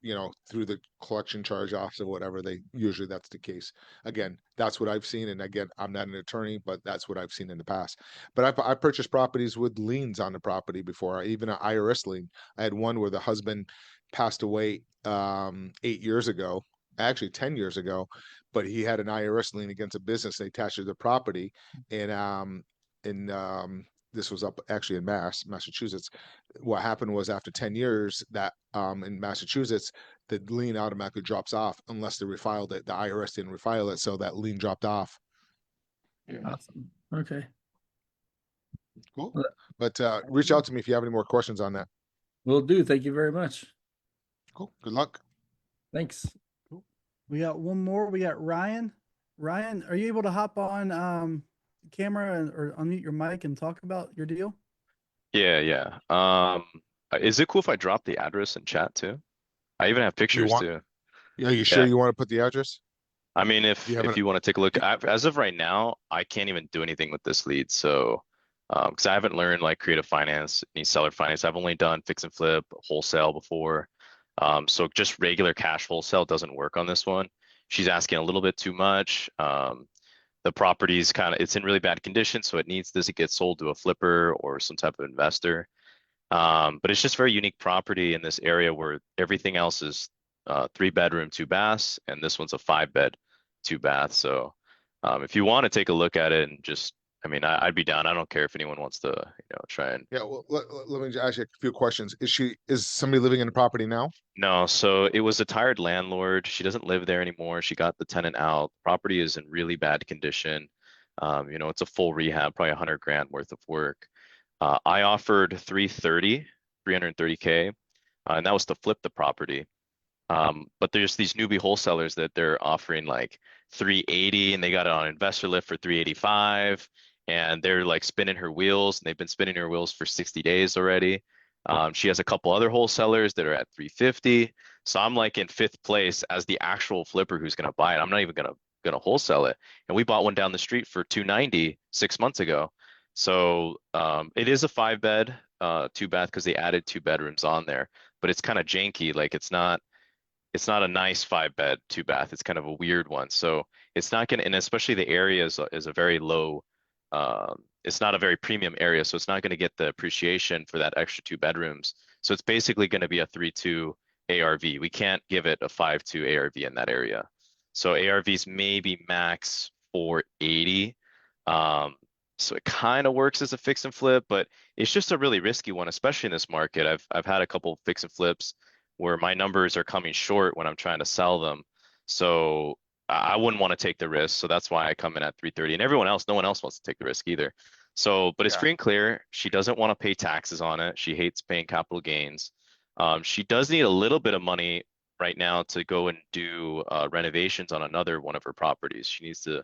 through the collection charge offs or whatever. Usually that's the case. Again, that's what I've seen. And again, I'm not an attorney, but that's what I've seen in the past. But I purchased properties with liens on the property before, even an IRS lien. I had one where the husband passed away 8 years ago, actually 10 years ago, but he had an IRS lien against a business. They attached it to the property, and this was up actually in Massachusetts. What happened was after 10 years that in Massachusetts, the lien automatically drops off unless they refiled it. The IRS didn't refile it, so that lien dropped off. Awesome. Okay. Cool. Well, But reach out to me if you have any more questions on that. Will do. Thank you very much. Cool. Good luck. Thanks. We got one more. We got Ryan. Ryan, are you able to hop on camera or unmute your mic and talk about your deal? Yeah, yeah. Is it cool if I drop the address in chat too? I even have You pictures want, too. are you sure Yeah. you want to put the address? I mean, Do you have if you want to take a look, as of right now, I can't even do anything with this lead. So, because I haven't learned like creative finance, any seller finance. I've only done fix and flip, wholesale before. So just regular cash wholesale doesn't work on this one. She's asking a little bit too much. The property's it's in really bad condition, so it needs this to get sold to a flipper or some type of investor. But it's just very unique property in this area where everything else is 3 bedroom, 2 baths, and this one's a 5 bed, 2 bath. So if you want to take a look at it and just, I mean, I'd be down. I don't care if anyone wants to, try and. Yeah, well, let me just ask you a few questions. Is somebody living in the property now? No, so it was a tired landlord. She doesn't live there anymore. She got the tenant out. Property is in really bad condition. It's a full rehab, probably 100 grand worth of work. I offered 330K, and that was to flip the property. But there's these newbie wholesalers that they're offering like 380, and they got it on investor lift for 385, and they're like spinning her wheels, and they've been spinning her wheels for 60 days already. She has a couple other wholesalers that are at 350. So I'm like in 5th place as the actual flipper who's gonna buy it. I'm not even gonna wholesale it. And we bought one down the street for 290 6 months ago. So it is a 5 bed, 2 bath because they added 2 bedrooms on there, but it's kind of janky. Like it's not a nice 5 bed, 2 bath. It's kind of a weird one. So it's not gonna, and especially the area is a very low. It's not a very premium area, so it's not going to get the appreciation for that extra 2 bedrooms. So it's basically going to be a 3.2 ARV. We can't give it a 5.2 ARV in that area. So ARVs maybe max 480. So it kind of works as a fix and flip, but it's just a really risky one, especially in this market. I've had a couple fix and flips where my numbers are coming short when I'm trying to sell them. So I wouldn't want to take the risk. So that's why I come in at 330, and everyone else, no one else wants to take the risk either. So, but it's Yeah. free and clear. She doesn't want to pay taxes on it. She hates paying capital gains. She does need a little bit of money right now to go and do renovations on another one of her properties. She needs to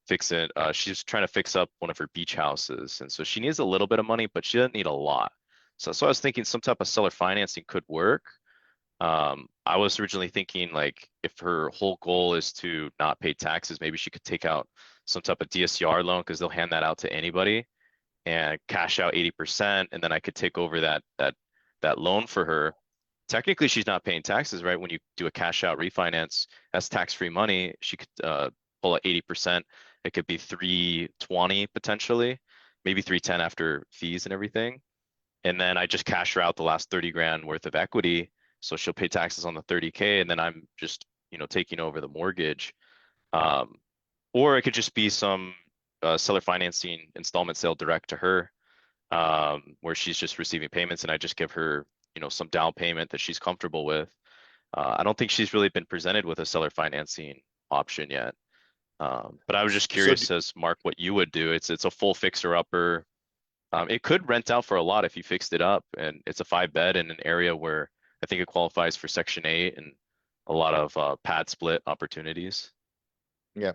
fix it. She's trying to fix up one of her beach houses. And so she needs a little bit of money, but she doesn't need a lot. So I was thinking some type of seller financing could work. I was originally thinking like if her whole goal is to not pay taxes, maybe she could take out some type of DSCR loan because they'll hand that out to anybody and cash out 80%, and then I could take over that loan for her. Technically, she's not paying taxes, right? When you do a cash out refinance, that's tax-free money. She could pull at 80%. It could be 320 potentially, maybe 310 after fees and everything. And then I just cash her out the last 30 grand worth of equity. So she'll pay taxes on the 30K, and then I'm just, taking over the mortgage. Or it could just be some seller financing installment sale direct to her, where she's just receiving payments and I just give her, some down payment that she's comfortable with. I don't think she's really been presented with a seller financing option yet. But I was just curious as Mark, what you would do. It's a full fixer upper. It could rent out for a lot if you fixed it up, and it's a 5 bed in an area where I think it qualifies for Section 8 and a lot of pad split opportunities. Yeah.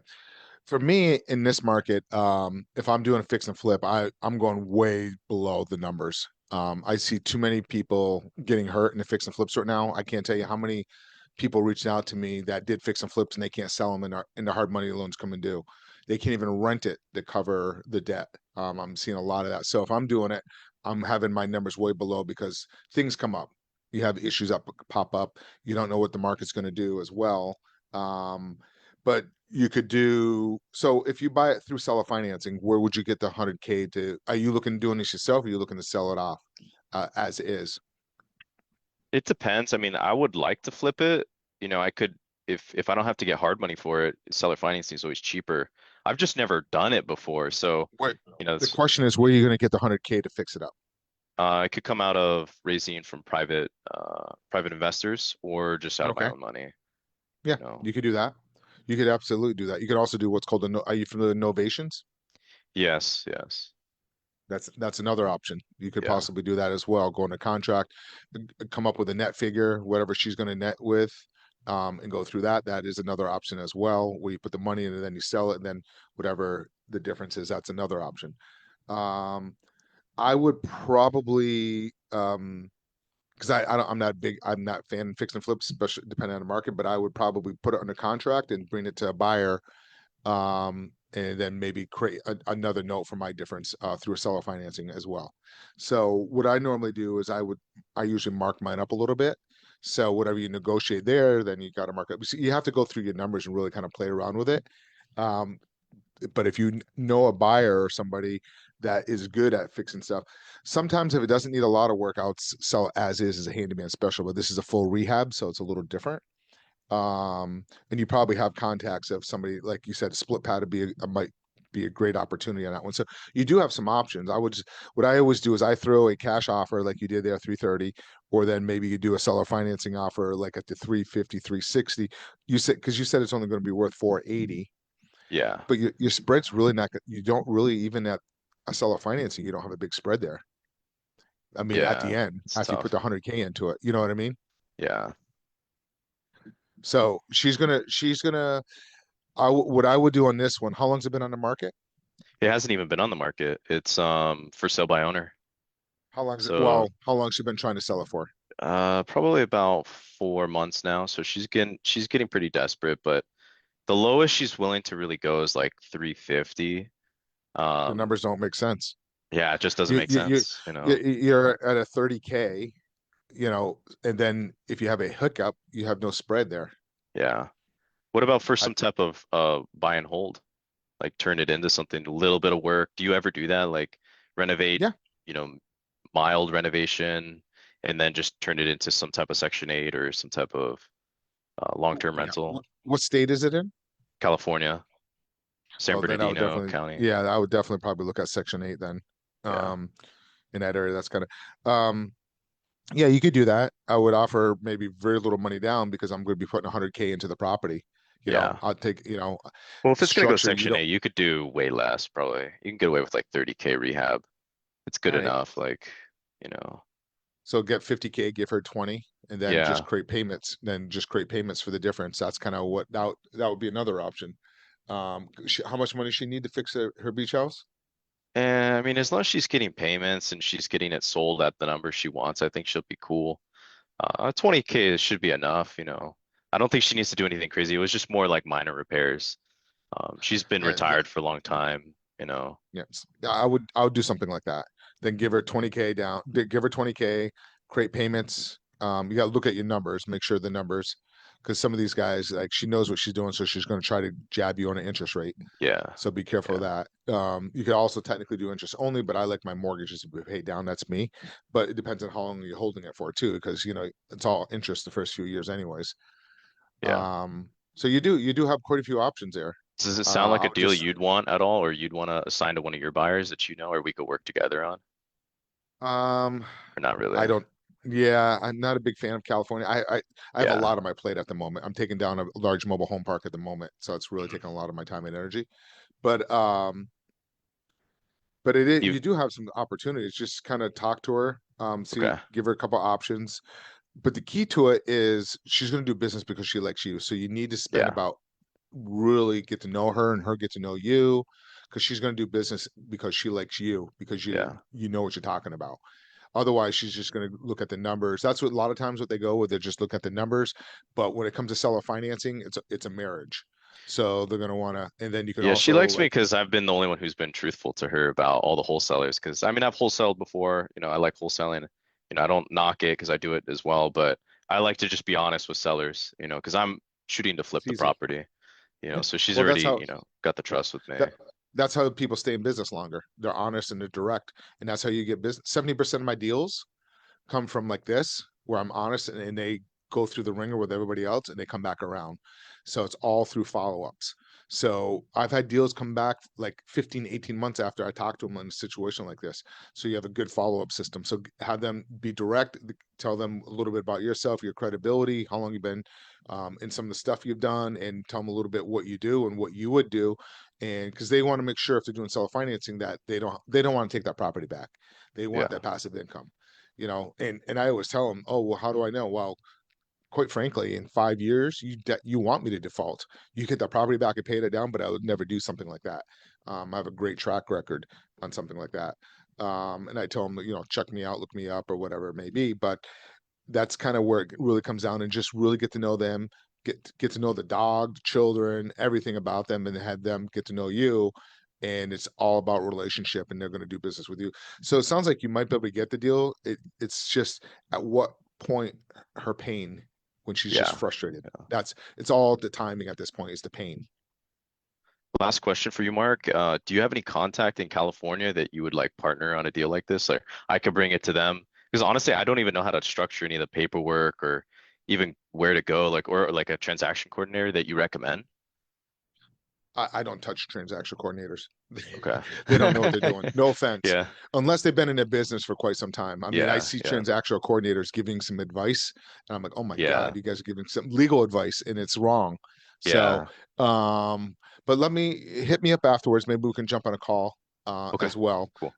For me in this market, if I'm doing a fix and flip, I'm going way below the numbers. I see too many people getting hurt in the fix and flips right now. I can't tell you how many people reached out to me that did fix and flips and they can't sell them and the hard money loans come and due. They can't even rent it to cover the debt. I'm seeing a lot of that. So if I'm doing it, I'm having my numbers way below because things come up. You have issues pop up. You don't know what the market's going to do as well. But you could do so if you buy it through seller financing, where would you get the 100K to? Are you looking to doing this yourself? Or are you looking to sell it off as is? It depends. I mean, I would like to flip it. I could, if I don't have to get hard money for it, seller financing is always cheaper. I've just never done it before. So, Wait, the it's, question is, where are you going to get the 100K to fix it up? it could come out of raising from private investors or just out of my Okay. own money. Yeah, No. you could do that. You could absolutely do that. You could also do what's called are you familiar with novations? Yes, yes. That's another option. You could Yeah. possibly do that as well. Go into contract, come up with a net figure, whatever she's going to net with, and go through that. That is another option as well, where you put the money in and then you sell it, and then whatever the difference is, that's another option. I would probably, because I'm not big, I'm not fan of fix and flips, especially depending on the market, but I would probably put it under contract and bring it to a buyer, and then maybe create another note for my difference through a seller financing as well. So what I normally do is I usually mark mine up a little bit. So whatever you negotiate there, then you got to mark up. So you have to go through your numbers and really kind of play around with it. But if you know a buyer or somebody that is good at fixing stuff, sometimes if it doesn't need a lot of work, I'll sell as is as a handyman special, but this is a full rehab, so it's a little different. And you probably have contacts of somebody, like you said, split pad might be a great opportunity on that one. So you do have some options. What I always do is I throw a cash offer like you did there, 330, or then maybe you do a seller financing offer like at the 350, 360. You said, because you said it's only going to be worth 480, Yeah, but your spread's really not, you don't really, even at a seller financing, you don't have a big spread there. I mean, at the yeah, end, it's after you put tough. the 100K into it, you know what I mean? Yeah. So what I would do on this one, how long's it been on the market? It hasn't even been on the market. It's for sale by owner. So How long she been trying to sell it for? probably about 4 months now. So she's getting pretty desperate, but the lowest she's willing to really go is like 350. The Um, numbers don't make sense. yeah, it just doesn't You, make you, you, sense, you know. you're at a 30K, and then if you have a hookup, you have no spread there. Yeah. What about for I, some type of buy and hold? Like turn it into something, a little bit of work. Do you ever do that? Like renovate, yeah, you know, mild renovation and then just turn it into some type of Section 8 or some type of long-term yeah. rental? What state is it in? California, San Oh, then I would Bernardino definitely, County. yeah, I would definitely probably look at Section 8 then. Yeah. Um, in that area, that's kind of, yeah, you could do that. I would offer maybe very little money down because I'm going to be putting 100K into the property. Yeah. I'll take, Well, if it's gonna go structure, you Section don't, 8, you could do way less probably. You can get away with like 30K rehab. It's good all right. enough, like, you know. So get 50K, give her 20, and then just Yeah. create payments. Then just create payments for the difference. That's kind of what that would be another option. How much money she need to fix her beach house? And I mean, as long as she's getting payments and she's getting it sold at the number she wants, I think she'll be cool. 20K should be enough, you know. I don't think she needs to do anything crazy. It was just more like minor repairs. She's been Yeah, retired for a long time, you know. yes. Yeah, I would do something like that. Then give her 20K down. Give her 20K. Create payments. You got to look at your numbers. Make sure the numbers, because some of these guys, like she knows what she's doing, so she's going to try to jab you on an interest rate. Yeah. So be careful of Yeah. that. You could also technically do interest only, but I like my mortgages to be paid down. That's me. But it depends on how long you're holding it for too, because it's all interest the first few years anyways. Yeah. So you do have quite a few options there. Does it sound like I a would deal just you'd want at all, or you'd want to assign to one of your buyers that you know, or we could work together on, um or not I really? don't yeah, I'm not a big fan of California. I have a Yeah. lot on my plate at the moment. I'm taking down a large mobile home park at the moment, so it's really Mhm. taking a lot of my time and energy. But you You do have some opportunities. Just kind of talk to her, see, okay? give her a couple options. But the key to it is she's going to do business because she likes you. So you need to spend Yeah. about really get to know her and her get to know you, because she's going to do business because she likes you, because Yeah. you know what you're talking about. Otherwise, she's just going to look at the numbers. That's what a lot of times what they go with. They just look at the numbers. But when it comes to seller financing, it's a marriage. So they're going to want to, and then you can Yeah, she also likes me like, because I've been the only one who's been truthful to her about all the wholesalers. Because I mean, I've wholesaled before. You know, I like wholesaling. You know, I don't knock it because I do it as well. But I like to just be honest with sellers. You know, because I'm shooting to flip it's the easy. property. You know, Yeah. so she's Well, that's already, how got the trust with me. that that's how people stay in business longer. They're honest and they're direct, and that's how you get business. 70% of my deals come from like this, where I'm honest, and they go through the ringer with everybody else and they come back around. So it's all through follow-ups. So I've had deals come back like 15, 18 months after I talked to them in a situation like this. So you have a good follow-up system. So have them be direct, tell them a little bit about yourself, your credibility, how long you've been, and some of the stuff you've done, and tell them a little bit what you do and what you would do. And because they want to make sure if they're doing seller financing that they don't want to take that property back. They want Yeah. that passive income. And I always tell them, oh, well, how do I know? Well, quite frankly, in 5 years, you want me to default. You get that property back and pay it down, but I would never do something like that. I have a great track record on something like that. And I tell them, check me out, look me up, or whatever it may be. But that's kind of where it really comes down, and just really get to know them, get to know the dog, the children, everything about them, and have them get to know you. And it's all about relationship, and they're going to do business with you. So it sounds like you might be able to get the deal. It's just at what point her pain, when she's just Yeah. frustrated. It's all the timing at this point is the pain. Last question for you, Mark. Do you have any contact in California that you would like partner on a deal like this? Like I could bring it to them because honestly, I don't even know how to structure any of the paperwork or even where to go, or like a transaction coordinator that you recommend. I don't touch transaction coordinators. Okay. They don't know what they're doing. No offense. Yeah. Unless they've been in a business for quite some time. I mean, I Yeah, see yeah. transactional coordinators giving some advice, and I'm like, oh my Yeah. God, you guys are giving some legal advice, and it's wrong. Yeah. So, but hit me up afterwards. Maybe we can jump on a call Okay. as well. Cool.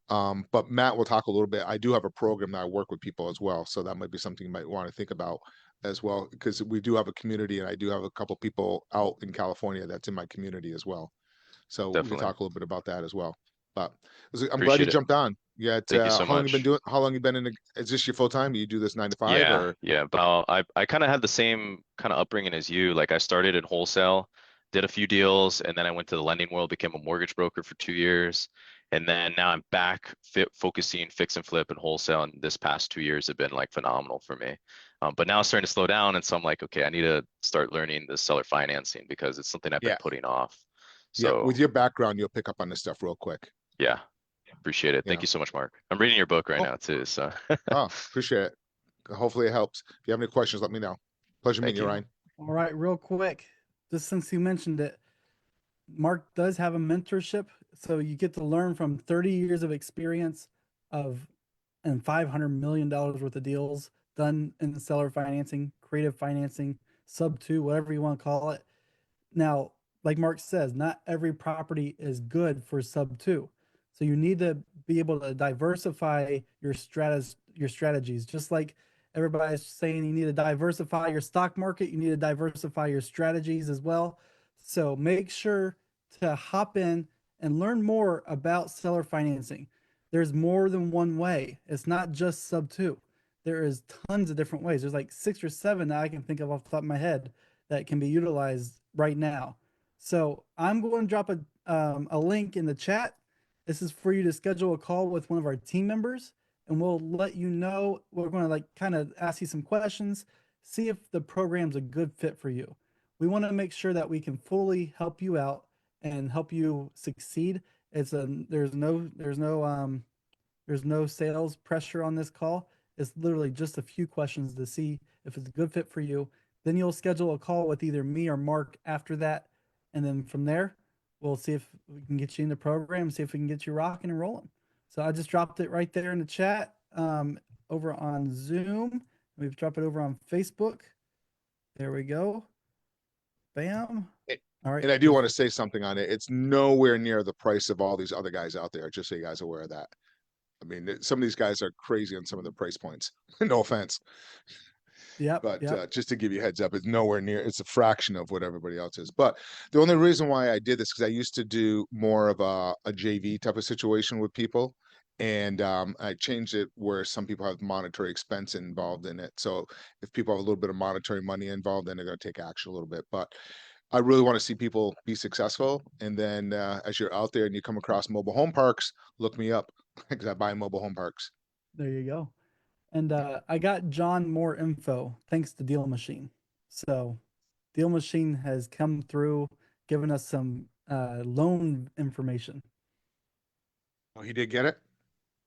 But Matt will talk a little bit. I do have a program that I work with people as well, so that might be something you might want to think about as well, because we do have a community, and I do have a couple people out in California that's in my community as well. So we can Definitely. talk a little bit about that as well. But I'm glad you Appreciate it. jumped on. Yeah, Thank you so how long you been much. doing? How long you been is this your full time? You do this 9 to 5 Yeah, or? yeah. But I kind of had the same kind of upbringing as you. Like I started in wholesale, did a few deals, and then I went to the lending world, became a mortgage broker for 2 years. And then now I'm back focusing fix and flip and wholesale. And this past 2 years have been like phenomenal for me. But now it's starting to slow down. And so I'm like, okay, I need to start learning the seller financing because it's something I've been Yeah. putting off. Yeah, So with your background, you'll pick up on this stuff real quick. yeah, appreciate it. Yeah. Thank you so much, Mark. I'm reading your book right Oh. now too. So Oh, appreciate it. Hopefully it helps. If you have any questions, let me know. Pleasure Thank meeting you, you. Ryan. All right, real quick, just since you mentioned it, Mark does have a mentorship, so you get to learn from 30 years of experience of and $500 million worth of deals done in seller financing, creative financing, sub two, whatever you want to call it. Now, like Mark says, not every property is good for sub two. So you need to be able to diversify your strategies. Just like everybody's saying you need to diversify your stock market, you need to diversify your strategies as well. So make sure to hop in and learn more about seller financing. There's more than one way. It's not just sub two. There is tons of different ways. There's like 6 or 7 that I can think of off the top of my head that can be utilized right now. So I'm going to drop a link in the chat. This is for you to schedule a call with one of our team members, and we'll let you know. We're going to like kind of ask you some questions, see if the program's a good fit for you. We want to make sure that we can fully help you out and help you succeed. There's no sales pressure on this call. It's literally just a few questions to see if it's a good fit for you. Then you'll schedule a call with either me or Mark after that. And then from there, we'll see if we can get you in the program, see if we can get you rocking and rolling. So I just dropped it right there in the chat over on Zoom. We've dropped it over on Facebook. There we go. Bam. All right. And I do want to say something on it. It's nowhere near the price of all these other guys out there, just so you guys are aware of that. I mean, some of these guys are crazy on some of the price points. No offense. Yep. But just to give you a heads up, it's nowhere near, it's a fraction of what everybody else is. But the only reason why I did this, because I used to do more of a JV type of situation with people. And I changed it where some people have monetary expense involved in it. So if people have a little bit of monetary money involved, then they're going to take action a little bit. But I really want to see people be successful. And then as you're out there and you come across mobile home parks, look me up because I buy mobile home parks. There you go. And I got John more info thanks to Deal Machine. So Deal Machine has come through, given us some loan information. Oh, he did get it?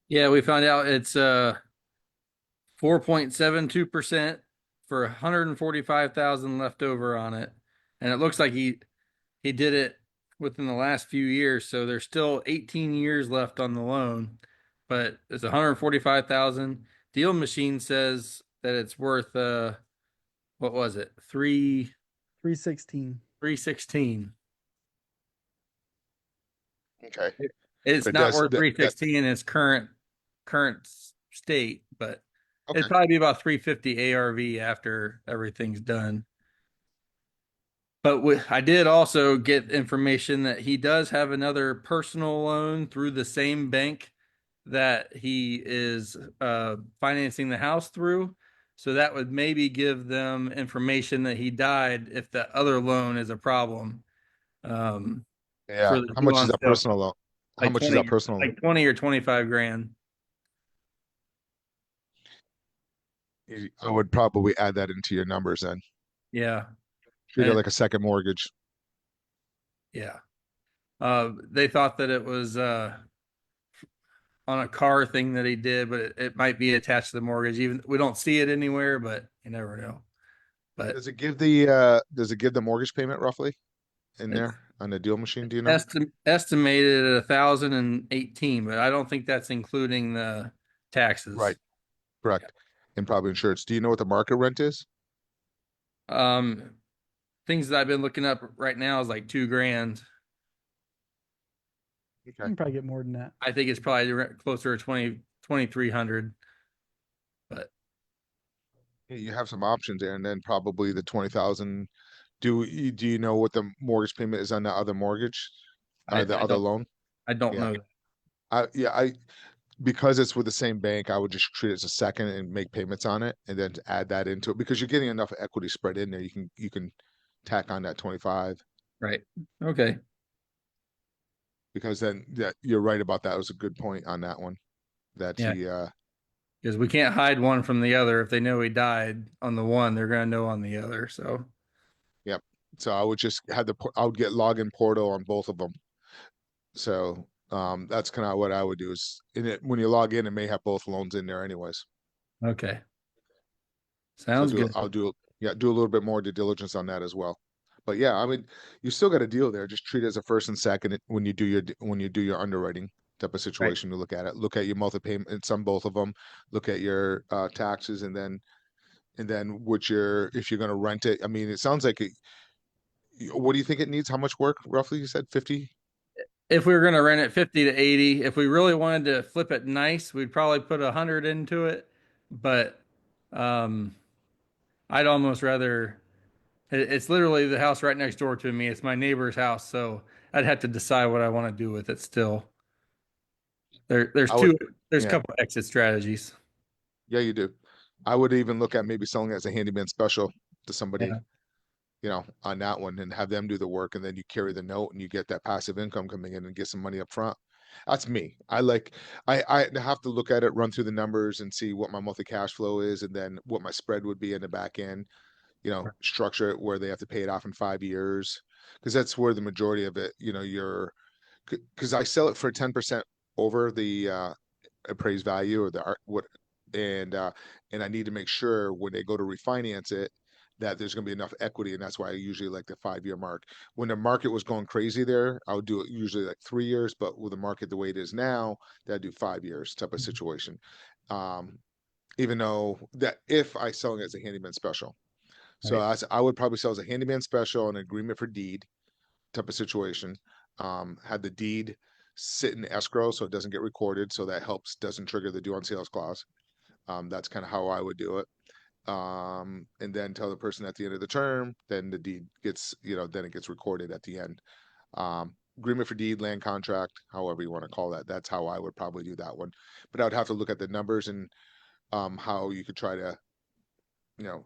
Yeah, we found out it's 4.72% for 145,000 left over on it. And it looks like he did it within the last few years, so there's still 18 years left on the loan, but it's 145,000. Deal Machine says that it's worth what was it? 316. 316. Okay. It's But not that's- worth that- 316 in its current state, but Okay. It'd probably be about 350 ARV after everything's done. But I did also get information that he does have another personal loan through the same bank that he is financing the house through. So that would maybe give them information that he died if the other loan is a problem. Yeah. For the How much is nuance that stuff, personal loan? How like much is that 20, personal loan? like 20 or 25 grand. I would probably add that into your numbers then. Yeah. Treat it And like a second mortgage. yeah. They thought that it was on a car thing that he did, but it might be attached to the mortgage. Even we don't see it anywhere, but you never know. But Does it give the mortgage payment roughly in it's there on the deal machine? Do you know? estimated at 1,018, but I don't think that's including the taxes. Right. Correct. And probably insurance. Do you know what the market rent is? Um, things that I've been looking up right now is like 2 grand. You Okay. can probably get more than that. I think it's probably closer to 2,300. But Yeah, you have some options there, and then probably the 20,000. Do you know what the mortgage payment is on the other mortgage? I, The I other don't loan? I don't Yeah. know. I because it's with the same bank, I would just treat it as a second and make payments on it and then add that into it because you're getting enough equity spread in there. You can tack on that 25 Right. Okay. because then yeah, you're right about that. It was a good point on that one. That Yeah. he Because we can't hide one from the other. If they know he died on the one, they're gonna know on the other. So yep. So I would just have I would get login portal on both of them. So that's kind of what I would do is in it when you log in, it may have both loans in there anyways. okay. So Sounds good. do a little bit more due diligence on that as well. But yeah, I mean, you still got a deal there. Just treat it as a first and second when you do your underwriting type of Right. situation to look at it. Look at your monthly payments on both of them. Look at your taxes and then what your if you're going to rent it. I mean, it sounds like what do you think it needs? How much work roughly? You said 50? If we were gonna rent it 50 to 80, if we really wanted to flip it nice, we'd probably put 100 into it. But um I'd almost rather it's literally the house right next door to me. It's my neighbor's house, so I'd have to decide what I want to do with it still. There's I would, there's a yeah, couple exit strategies. yeah, you do. I would even look at maybe selling it as a handyman special to somebody, Yeah. on that one and have them do the work and then you carry the note and you get that passive income coming in and get some money up front. That's me. I have to look at it, run through the numbers and see what my monthly cash flow is and then what my spread would be in the back end, structure it where they have to pay it off in 5 years. Because that's where the majority of it, because I sell it for 10% over the appraised value or the art what and I need to make sure when they go to refinance it that there's going to be enough equity and that's why I usually like the 5 year mark. When the market was going crazy there, I would do it usually like 3 years, but with the market the way it is now, that do 5 years type of situation. Um, even though that if I sell it as a handyman special. So Right. I would probably sell as a handyman special, an agreement for deed type of situation. Had the deed sit in escrow so it doesn't get recorded, so that doesn't trigger the due on sales clause. That's kind of how I would do it. And then tell the person at the end of the term, then the deed gets, then it gets recorded at the end. Agreement for deed, land contract, however you want to call that. That's how I would probably do that one. But I would have to look at the numbers and how you could try to, you know,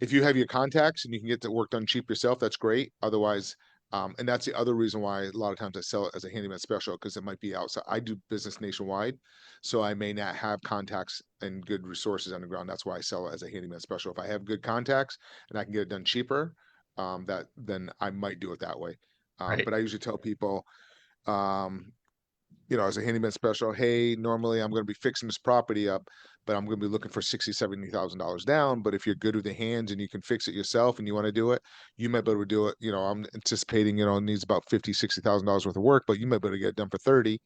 if you have your contacts and you can get the work done cheap yourself, that's great. Otherwise, and that's the other reason why a lot of times I sell it as a handyman special because it might be outside. I do business nationwide, so I may not have contacts and good resources on the ground. That's why I sell it as a handyman special. If I have good contacts and I can get it done cheaper, then I might do it that way. Right. But I usually tell people, um, as a handyman special, hey, normally I'm going to be fixing this property up, but I'm going to be looking for $60,000-$70,000 down. But if you're good with the hands and you can fix it yourself and you want to do it, you might be able to do it. I'm anticipating, it needs about $50,000-$60,000 worth of work, but you might be able to get it done for 30.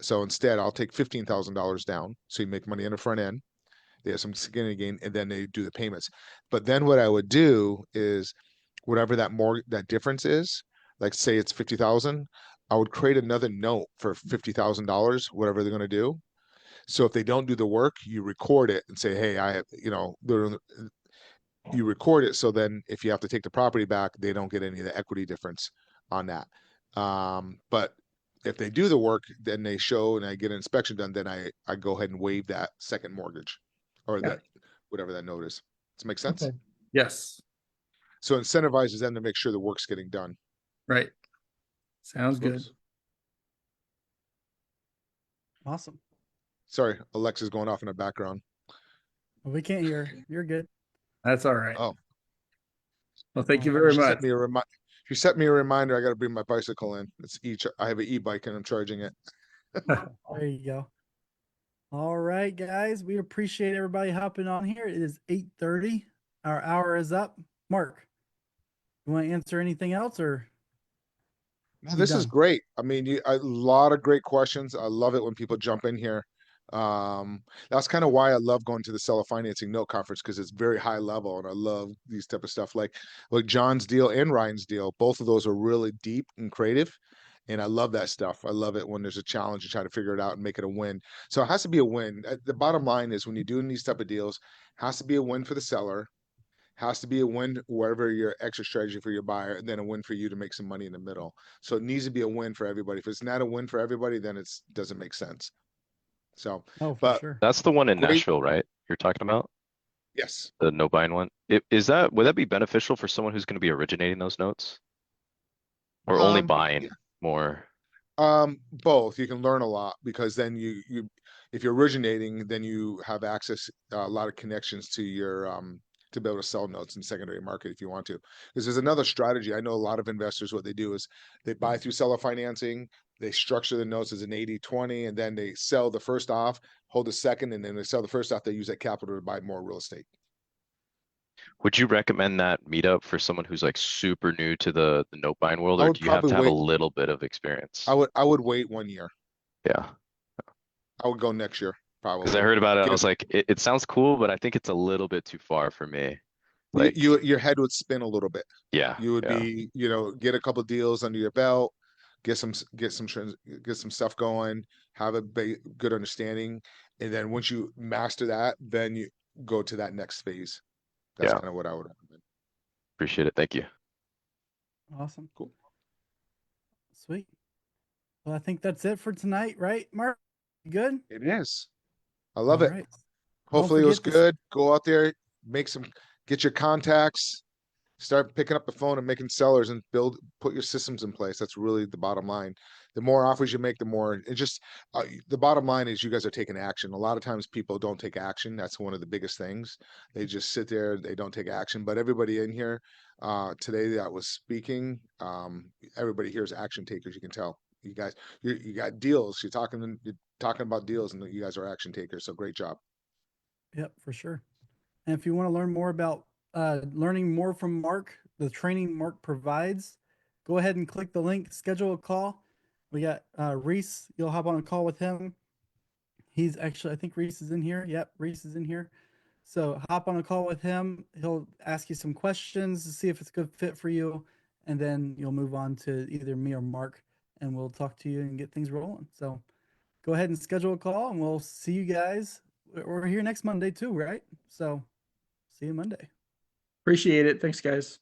So instead, I'll take $15,000 down. So you make money on the front end. They have some skin in the game, and then they do the payments. But then what I would do is whatever that difference is, like say it's 50,000, I would create another note for $50,000, whatever they're going to do. So if they don't do the work, you record it and say, hey, I have, you record it. So then if you have to take the property back, they don't get any of the equity difference on that. But if they do the work, then they show and I get an inspection done, then I go ahead and waive that second mortgage or Yeah. that, whatever that note is. Does it make sense? Okay. Yes. So incentivizes them to make sure the work's getting done. Right. Sounds good. Oops. Awesome. Sorry, Alexa's going off in the background. Well, we can't hear. You're good. That's all right. Oh. Well, thank you very She much. set me a She set me a reminder. I got to bring my bicycle in. I have an e-bike and I'm charging it. There you go. All right, guys. We appreciate everybody hopping on here. It is 8:30. Our hour is up. Mark, you want to answer anything else or? No, You this is done? great. I mean, a lot of great questions. I love it when people jump in here. That's kind of why I love going to the seller financing note conference because it's very high level and I love these type of stuff like John's deal and Ryan's deal. Both of those are really deep and creative. And I love that stuff. I love it when there's a challenge to try to figure it out and make it a win. So it has to be a win. The bottom line is when you're doing these type of deals, has to be a win for the seller, has to be a win wherever your exit strategy for your buyer, and then a win for you to make some money in the middle. So it needs to be a win for everybody. If it's not a win for everybody, then it doesn't make sense. So, Oh, for but sure. That's the one in Great. Nashville, right? You're talking about yes, the no buying one. Would that be beneficial for someone who's going to be originating those notes? Or only yeah. buying more? Both. You can learn a lot because then if you're originating, then you have access, a lot of connections to your, to be able to sell notes in secondary market if you want to. Because there's another strategy. I know a lot of investors, what they do is they buy through seller financing, they structure the notes as an 80-20, and then they sell the first off, hold the second, and then they sell the first off, they use that capital to buy more real estate. Would you recommend that meetup for someone who's like super new to the note buying world, I or would do you have to probably have a wait. little bit of experience? I would wait 1 year. Yeah. I would go next year, Because I probably. heard about it, I Get was like, it sounds cool, but I think it's a little bit too far for me. Like, your head would spin a little bit. yeah, You would yeah. be, get a couple deals under your belt, get some stuff going, have a good understanding, and then once you master that, then you go to that next phase. That's Yeah. kind of what I would recommend. Appreciate it. Thank you. Awesome. Cool. Sweet. Well, I think that's it for tonight, right, Mark? You good? It is. I love All it. right. Hopefully it was forget this- good. Go out there, get your contacts, start picking up the phone and making sellers and put your systems in place. That's really the bottom line. The more offers you make, the more the bottom line is you guys are taking action. A lot of times people don't take action. That's one of the biggest things. They just sit there, they don't take action. But everybody in here today that was speaking, everybody here is action takers. You can tell. You guys, you got deals. You're talking about deals, and you guys are action takers. So great job. Yep, for sure. And if you want to learn more about learning more from Mark, the training Mark provides, go ahead and click the link, schedule a call. We got Reese. You'll hop on a call with him. He's actually, I think Reese is in here. Yep, Reese is in here. So hop on a call with him. He'll ask you some questions to see if it's a good fit for you. And then you'll move on to either me or Mark, and we'll talk to you and get things rolling. So go ahead and schedule a call, and we'll see you guys. We're here next Monday too, right? So see you Monday. Appreciate it. Thanks, guys.